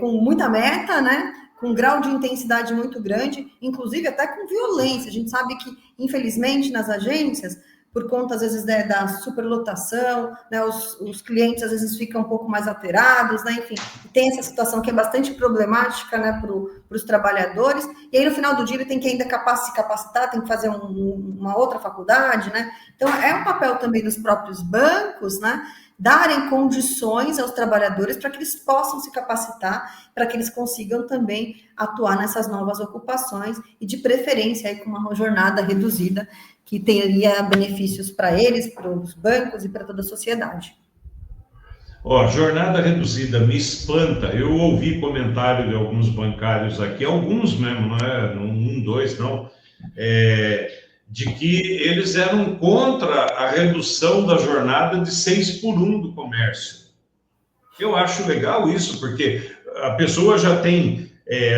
com muita meta, né? Com um grau de intensidade muito grande, inclusive até com violência. A gente sabe que, infelizmente, nas agências, por conta, às vezes, da superlotação, né, os clientes, às vezes, ficam um pouco mais alterados, né, enfim, tem essa situação que é bastante problemática, né, para os trabalhadores, e aí, no final do dia, ele tem que ainda se capacitar, tem que fazer uma outra faculdade, né, então, é um papel também dos próprios bancos, né, darem condições aos trabalhadores para que eles possam se capacitar, para que eles consigam também atuar nessas novas ocupações e, de preferência, aí, com uma jornada reduzida, que teria benefícios para eles, para os bancos e para toda a sociedade. Jornada reduzida me espanta. Eu ouvi comentário de alguns bancários aqui, alguns mesmo, não é um, dois, não, de que eles eram contra a redução da jornada de 6x1 do comércio. Eu acho legal isso, porque a pessoa já tem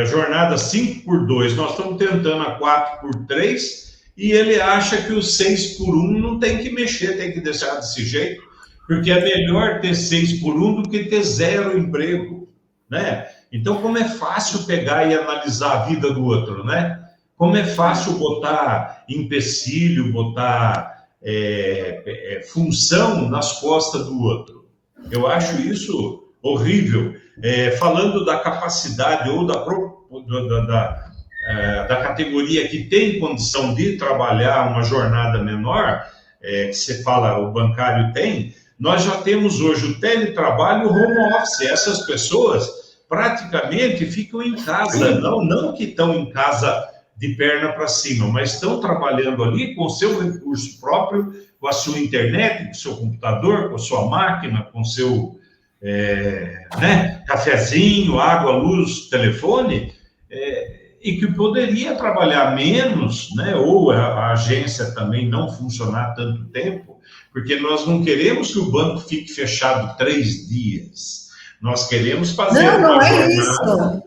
jornada 5x2, nós estamos tentando a 4x3, e ele acha que o 6x1 não tem que mexer, tem que deixar desse jeito, porque é melhor ter 6x1 do que ter 0 emprego, né? Então, como é fácil pegar e analisar a vida do outro, né? Como é fácil botar empecilho, botar função nas costas do outro. Eu acho isso horrível. Falando da capacidade ou da categoria que tem condição de trabalhar uma jornada menor, que você fala, o bancário tem, nós já temos hoje o teletrabalho e o home office. Essas pessoas praticamente ficam em casa, não que estão em casa de perna para cima, mas estão trabalhando ali com o seu recurso próprio, com a sua internet, com o seu computador, com a sua máquina, com o seu cafezinho, água, luz, telefone, e que poderia trabalhar menos, né? Ou a agência também não funcionar tanto tempo, porque nós não queremos que o banco fique fechado 3 dias. Nós queremos fazer uma jornada... Isso.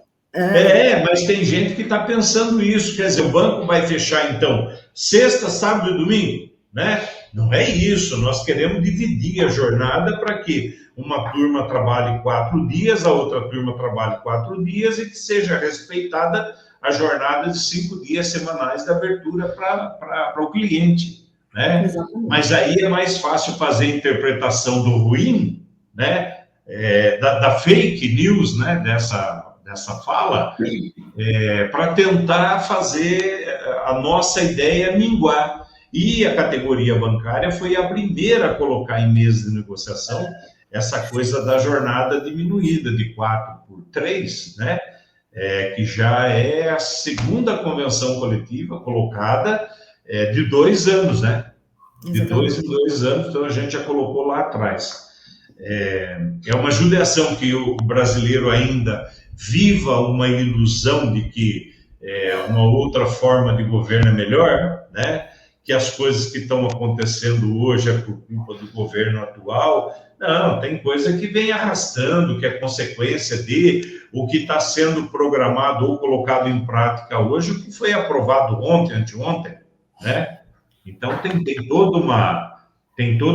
Mas tem gente que está pensando isso, quer dizer, o banco vai fechar, então, sexta, sábado e domingo, né? Não é isso, nós queremos dividir a jornada para que uma turma trabalhe 4 dias, a outra turma trabalhe 4 dias e que seja respeitada a jornada de 5 dias semanais de abertura para o cliente, né? Exatamente. Mas aí é mais fácil fazer a interpretação do ruim, né? Da fake news, né? Dessa fala, para tentar fazer a nossa ideia minguar. E a categoria bancária foi a primeira a colocar em mesa de negociação essa coisa da jornada diminuída de 4x3, né? Que já é a segunda convenção coletiva colocada de 2 anos, né? De 2 em 2 anos, então a gente já colocou lá atrás. É uma judiação que o brasileiro ainda viva uma ilusão de que uma outra forma de governo é melhor, né? Que as coisas que estão acontecendo hoje é por culpa do governo atual. Não, tem coisa que vem arrastando, que é consequência de o que está sendo programado ou colocado em prática hoje, o que foi aprovado ontem, anteontem, né? Então, tem toda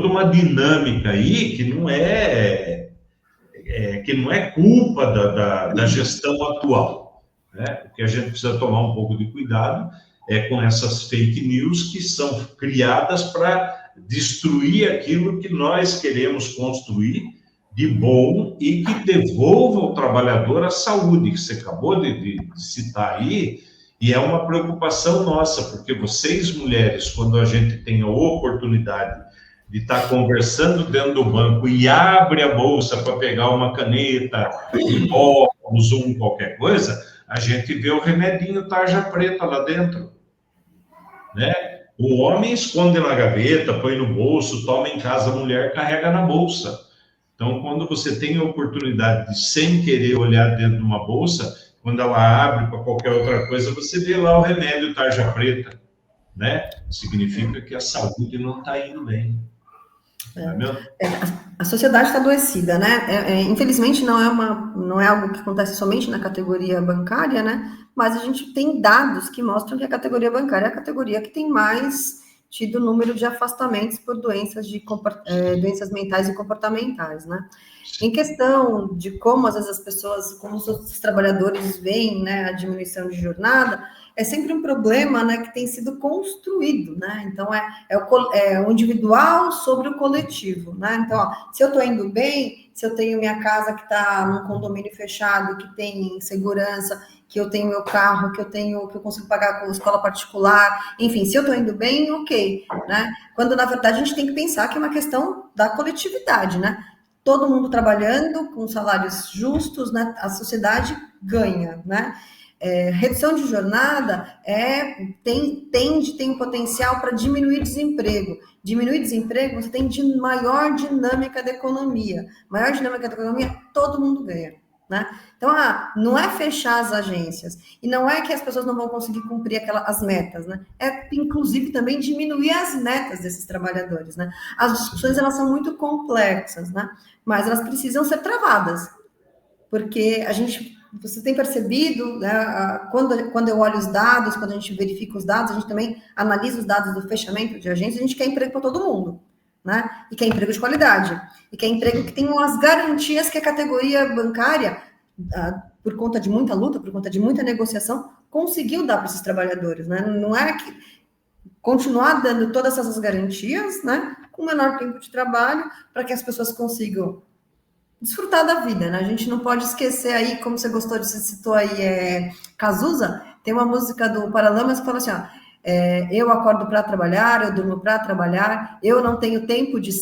uma dinâmica aí que não é culpa da gestão atual, né? O que a gente precisa tomar um pouco de cuidado com essas fake news que são criadas para destruir aquilo que nós queremos construir de bom e que devolva ao trabalhador a saúde, que você acabou de citar aí, e é uma preocupação nossa, porque vocês, mulheres, quando a gente tem a oportunidade de estar conversando dentro do banco e abre a bolsa para pegar uma caneta, um óculos ou qualquer coisa, a gente vê o remedinho tarja preta lá dentro, né? O homem esconde na gaveta, põe no bolso, toma em casa, a mulher carrega na bolsa. Então, quando você tem a oportunidade de, sem querer, olhar dentro de uma bolsa, quando ela abre para qualquer outra coisa, você vê lá o remédio tarja preta, né? Significa que a saúde não está indo bem. Não é mesmo? A sociedade está adoecida, né? Infelizmente não é algo que acontece somente na categoria bancária, né? Mas a gente tem dados que mostram que a categoria bancária é a categoria que tem mais tido número de afastamentos por doenças mentais e comportamentais, né? Em questão de como às vezes as pessoas, como os trabalhadores veem, né, a diminuição de jornada, é sempre um problema, né, que tem sido construído, né? Então é o individual sobre o coletivo, né? Então, ó, se eu estou indo bem, se eu tenho minha casa que está num condomínio fechado, que tem segurança, que eu tenho meu carro, que eu consigo pagar com escola particular, enfim, se eu estou indo bem, ok, né? Quando na verdade a gente tem que pensar que é uma questão da coletividade, né? Todo mundo trabalhando com salários justos, né? A sociedade ganha, né? Redução de jornada tem um potencial para diminuir desemprego. Diminuir desemprego, você tem maior dinâmica da economia. Maior dinâmica da economia, todo mundo ganha, né? Então, não é fechar as agências, e não é que as pessoas não vão conseguir cumprir as metas, né? É, inclusive, também diminuir as metas desses trabalhadores, né? As discussões, elas são muito complexas, né? Mas elas precisam ser travadas, porque você tem percebido, né, quando eu olho os dados, quando a gente verifica os dados, a gente também analisa os dados do fechamento de agências, a gente quer emprego para todo mundo, né? E quer emprego de qualidade, e quer emprego que tenha as garantias que a categoria bancária, por conta de muita luta, por conta de muita negociação, conseguiu dar para esses trabalhadores, né? Não é que continuar dando todas essas garantias, né, com menor tempo de trabalho, para que as pessoas consigam desfrutar da vida, né? A gente não pode esquecer aí, como você citou aí, Cazuza, tem uma música do Paralamas que fala assim, ó, eu acordo para trabalhar, eu durmo para trabalhar, eu não tenho tempo de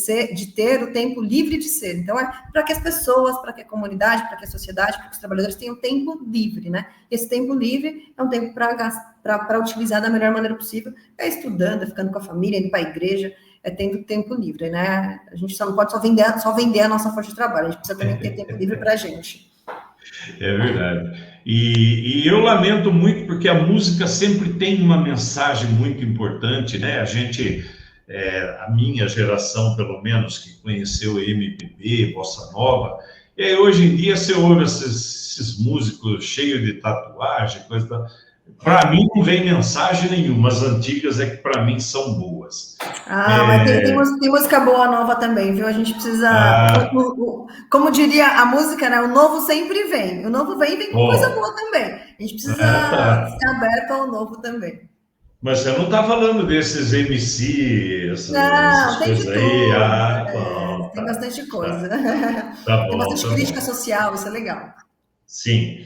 ter o tempo livre de ser. Então, para que as pessoas, para que a comunidade, para que a sociedade, para que os trabalhadores tenham tempo livre, né? Esse tempo livre é um tempo para utilizar da melhor maneira possível, estudando, ficando com a família, indo para a igreja, tendo tempo livre, né? A gente só não pode só vender a nossa força de trabalho, a gente precisa também ter tempo livre para a gente. É verdade. E eu lamento muito porque a música sempre tem uma mensagem muito importante, né? A minha geração, pelo menos, que conheceu MPB, Bossa Nova, e aí, hoje em dia você ouve esses músicos cheios de tatuagem, coisa. Para mim não vem mensagem nenhuma, as antigas é que para mim são boas. Mas tem música boa nova também, viu? A gente precisa, como diria a música, né? O novo sempre vem. O novo vem com coisa boa também. A gente precisa ser aberto ao novo também. Mas você não está falando desses MC, essas coisas aí? Tem bastante coisa. Tá bom, tem bastante crítica social, isso é legal. Sim.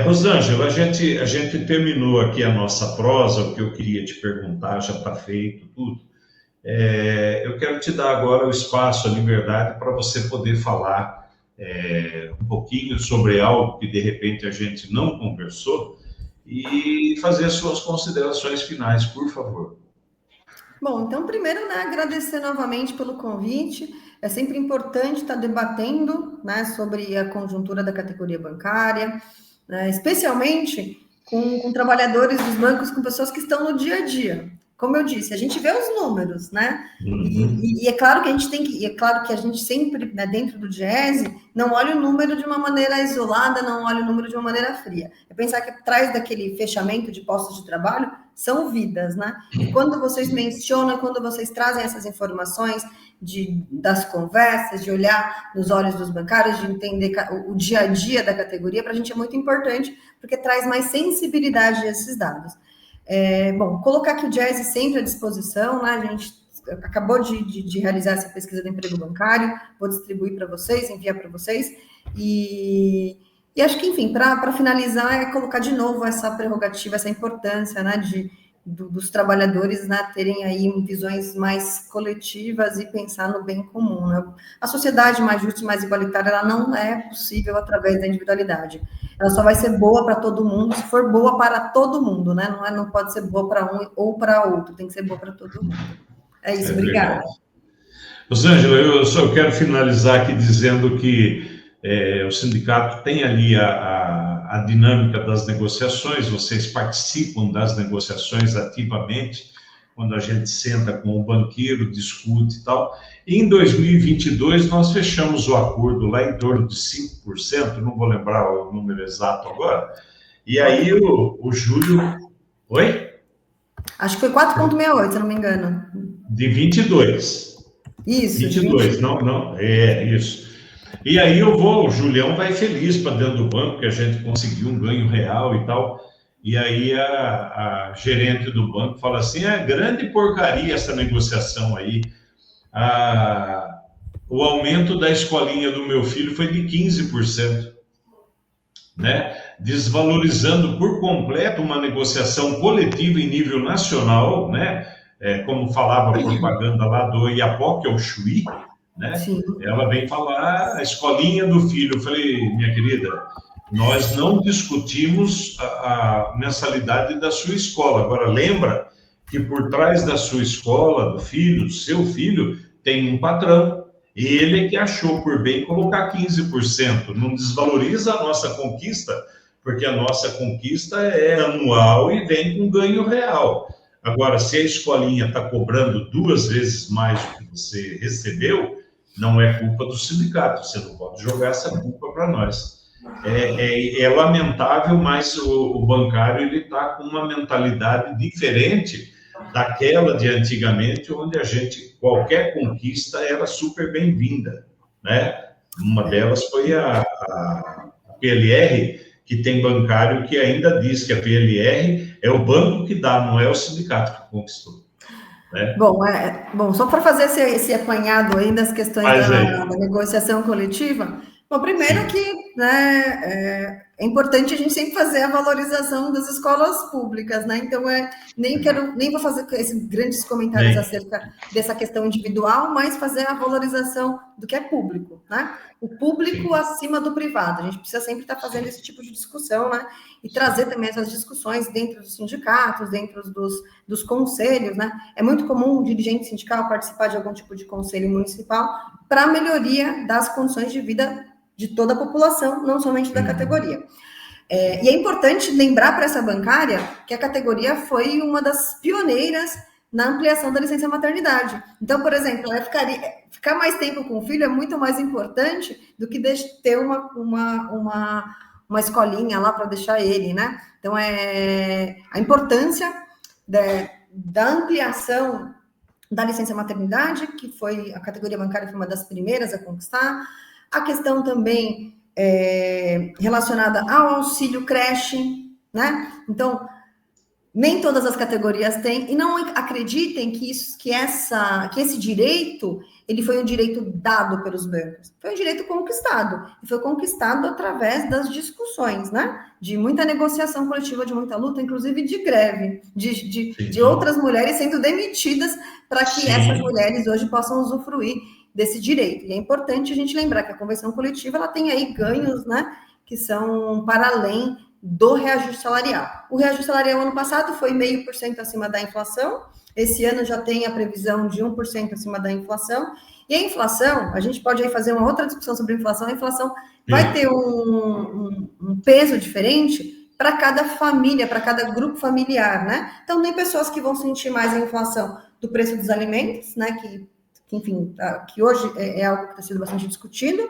Rosângela, a gente terminou aqui a nossa prosa, o que eu queria te perguntar já está feito tudo. Eu quero te dar agora o espaço, a liberdade para você poder falar um pouquinho sobre algo que de repente a gente não conversou e fazer as suas considerações finais, por favor. Bom, então primeiro, né, agradecer novamente pelo convite. É sempre importante estar debatendo, né, sobre a conjuntura da categoria bancária, né, especialmente com trabalhadores dos bancos, com pessoas que estão no dia a dia. Como eu disse, a gente vê os números, né? E é claro que a gente sempre, né, dentro do Diese, não olha o número de uma maneira isolada, não olha o número de uma maneira fria. É pensar que atrás daquele fechamento de postos de trabalho são vidas, né? E quando vocês mencionam, quando vocês trazem essas informações das conversas, de olhar nos olhos dos bancários, de entender o dia a dia da categoria, para a gente é muito importante, porque traz mais sensibilidade a esses dados. Bom, colocar aqui o Diese sempre à disposição, né? A gente acabou de realizar essa pesquisa do emprego bancário, vou distribuir para vocês, enviar para vocês, e acho que, enfim, para finalizar, é colocar de novo essa prerrogativa, essa importância, né, dos trabalhadores, né, terem aí visões mais coletivas e pensar no bem comum, né? A sociedade mais justa e mais igualitária, ela não é possível através da individualidade. Ela só vai ser boa para todo mundo se for boa para todo mundo, né? Não pode ser boa para um ou para outro, tem que ser boa para todo mundo. É isso, obrigada. Rosângela, eu só quero finalizar aqui dizendo que o sindicato tem ali a dinâmica das negociações, vocês participam das negociações ativamente, quando a gente senta com o banqueiro, discute e tal. E em 2022, nós fechamos o acordo lá em torno de 5%, não vou lembrar o número exato agora. E aí o Júlio... Oi? Acho que foi 4,68, se eu não me engano. De 22. Isso, 22, não, é isso. E aí o Julião vai feliz para dentro do banco, que a gente conseguiu um ganho real e tal. E aí a gerente do banco fala assim, grande porcaria essa negociação aí. O aumento da escolinha do meu filho foi de 15%, né? Desvalorizando por completo uma negociação coletiva em nível nacional, né? Como falava a propaganda lá do Iapoque ao Chuí, né? Sim. Ela vem falar a escolinha do filho. Eu falei, minha querida, nós não discutimos a mensalidade da sua escola. Agora, lembra que por trás da sua escola, do filho, do seu filho, tem um patrão. Ele é que achou por bem colocar 15%. Não desvaloriza a nossa conquista, porque a nossa conquista é anual e vem com ganho real. Agora, se a escolinha está cobrando 2 vezes mais do que você recebeu, não é culpa do sindicato. Você não pode jogar essa culpa para nós. É lamentável, mas o bancário ele está com uma mentalidade diferente daquela de antigamente, onde qualquer conquista era super bem-vinda, né? Uma delas foi a PLR, que tem bancário que ainda diz que a PLR é o banco que dá, não é o sindicato que conquistou. Né? Bom, só para fazer esse apanhado aí das questões da negociação coletiva, bom, primeiro que, né, é importante a gente sempre fazer a valorização das escolas públicas, né? Então, nem vou fazer esses grandes comentários acerca dessa questão individual, mas fazer a valorização do que é público, né? O público acima do privado. A gente precisa sempre estar fazendo esse tipo de discussão, né? E trazer também essas discussões dentro dos sindicatos, dentro dos conselhos, né? É muito comum um dirigente sindical participar de algum tipo de conselho municipal para a melhoria das condições de vida de toda a população, não somente da categoria. E é importante lembrar para essa bancária que a categoria foi uma das pioneiras na ampliação da licença maternidade. Então, por exemplo, ficar mais tempo com o filho é muito mais importante do que ter uma escolinha lá para deixar ele, né? Então, a importância da ampliação da licença maternidade, que foi a categoria bancária foi uma das primeiras a conquistar, a questão também relacionada ao auxílio creche, né? Então, nem todas as categorias têm, e não acreditem que esse direito, ele foi um direito dado pelos bancos, foi um direito conquistado, e foi conquistado através das discussões, né? De muita negociação coletiva, de muita luta, inclusive de greve, de outras mulheres sendo demitidas para que essas mulheres hoje possam usufruir desse direito. E é importante a gente lembrar que a convenção coletiva ela tem aí ganhos, né, que são para além do reajuste salarial. O reajuste salarial ano passado foi 0,5% acima da inflação, esse ano já tem a previsão de 1% acima da inflação, e a inflação, a gente pode aí fazer uma outra discussão sobre a inflação vai ter um peso diferente para cada família, para cada grupo familiar, né? Então, tem pessoas que vão sentir mais a inflação do preço dos alimentos, né, que hoje é algo que está sendo bastante discutido,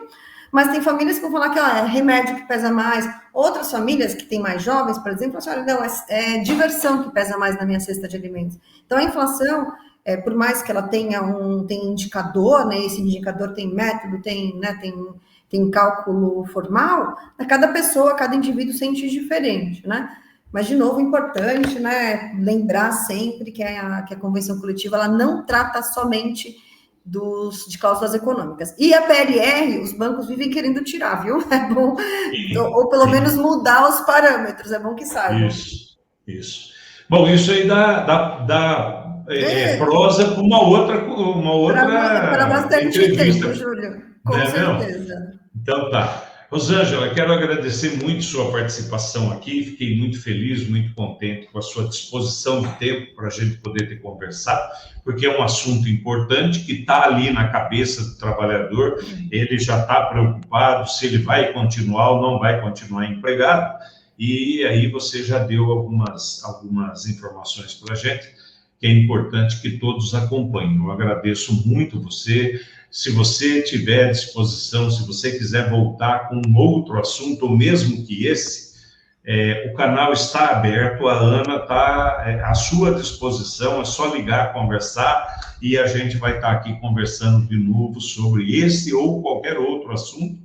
mas tem famílias que vão falar que é remédio que pesa mais, outras famílias que têm mais jovens, por exemplo, a senhora, não, é diversão que pesa mais na minha cesta de alimentos. Então, a inflação, por mais que ela tenha tem indicador, né, esse indicador tem método, tem cálculo formal, cada pessoa, cada indivíduo sente diferente, né? Mas, de novo, importante, né, lembrar sempre que a convenção coletiva ela não trata somente de cláusulas econômicas. E a PLR, os bancos vivem querendo tirar, viu? É bom, ou pelo menos mudar os parâmetros, é bom que saibam. Isso. Bom, isso aí dá prosa para uma outra para bastante entrevista. Tempo, Júlio, com certeza. Então tá. Rosângela, quero agradecer muito sua participação aqui, fiquei muito feliz, muito contente com a sua disposição de tempo para a gente poder ter conversado, porque é um assunto importante que está ali na cabeça do trabalhador, ele já está preocupado se ele vai continuar ou não vai continuar empregado, e aí você já deu algumas informações para a gente. que é importante que todos acompanhem. Eu agradeço muito você. Se você tiver disposição, se você quiser voltar com um outro assunto, ou mesmo que esse, o canal está aberto, a Ana está à sua disposição, é só ligar, conversar, e a gente vai estar aqui conversando de novo sobre esse ou qualquer outro assunto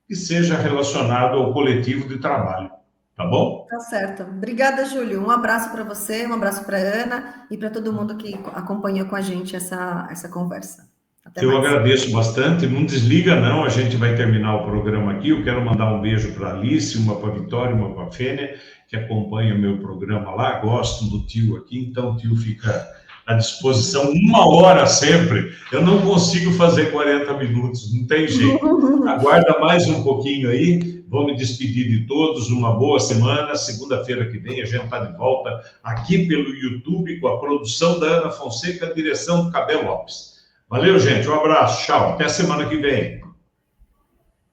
que seja relacionado ao coletivo de trabalho, tá bom? Tá certo. Obrigada, Júlio. Um abraço para você, um abraço para a Ana e para todo mundo que acompanhou com a gente essa conversa. Até Eu mais. agradeço bastante. Não desliga, não. A gente vai terminar o programa aqui. Eu quero mandar um beijo para a Alice, uma para a Vitória, uma para a Fênia, que acompanha o meu programa lá. Gostam do tio aqui, então o tio fica à disposição 1 hora sempre. Eu não consigo fazer 40 minutos, não tem jeito. Aguarda mais um pouquinho aí. Vou me despedir de todos. Uma boa semana. Segunda-feira que vem a gente está de volta aqui pelo YouTube com a produção da Ana Fonseca, direção do Cabel Lopes. Valeu, gente. Um abraço. Tchau. Até semana que vem.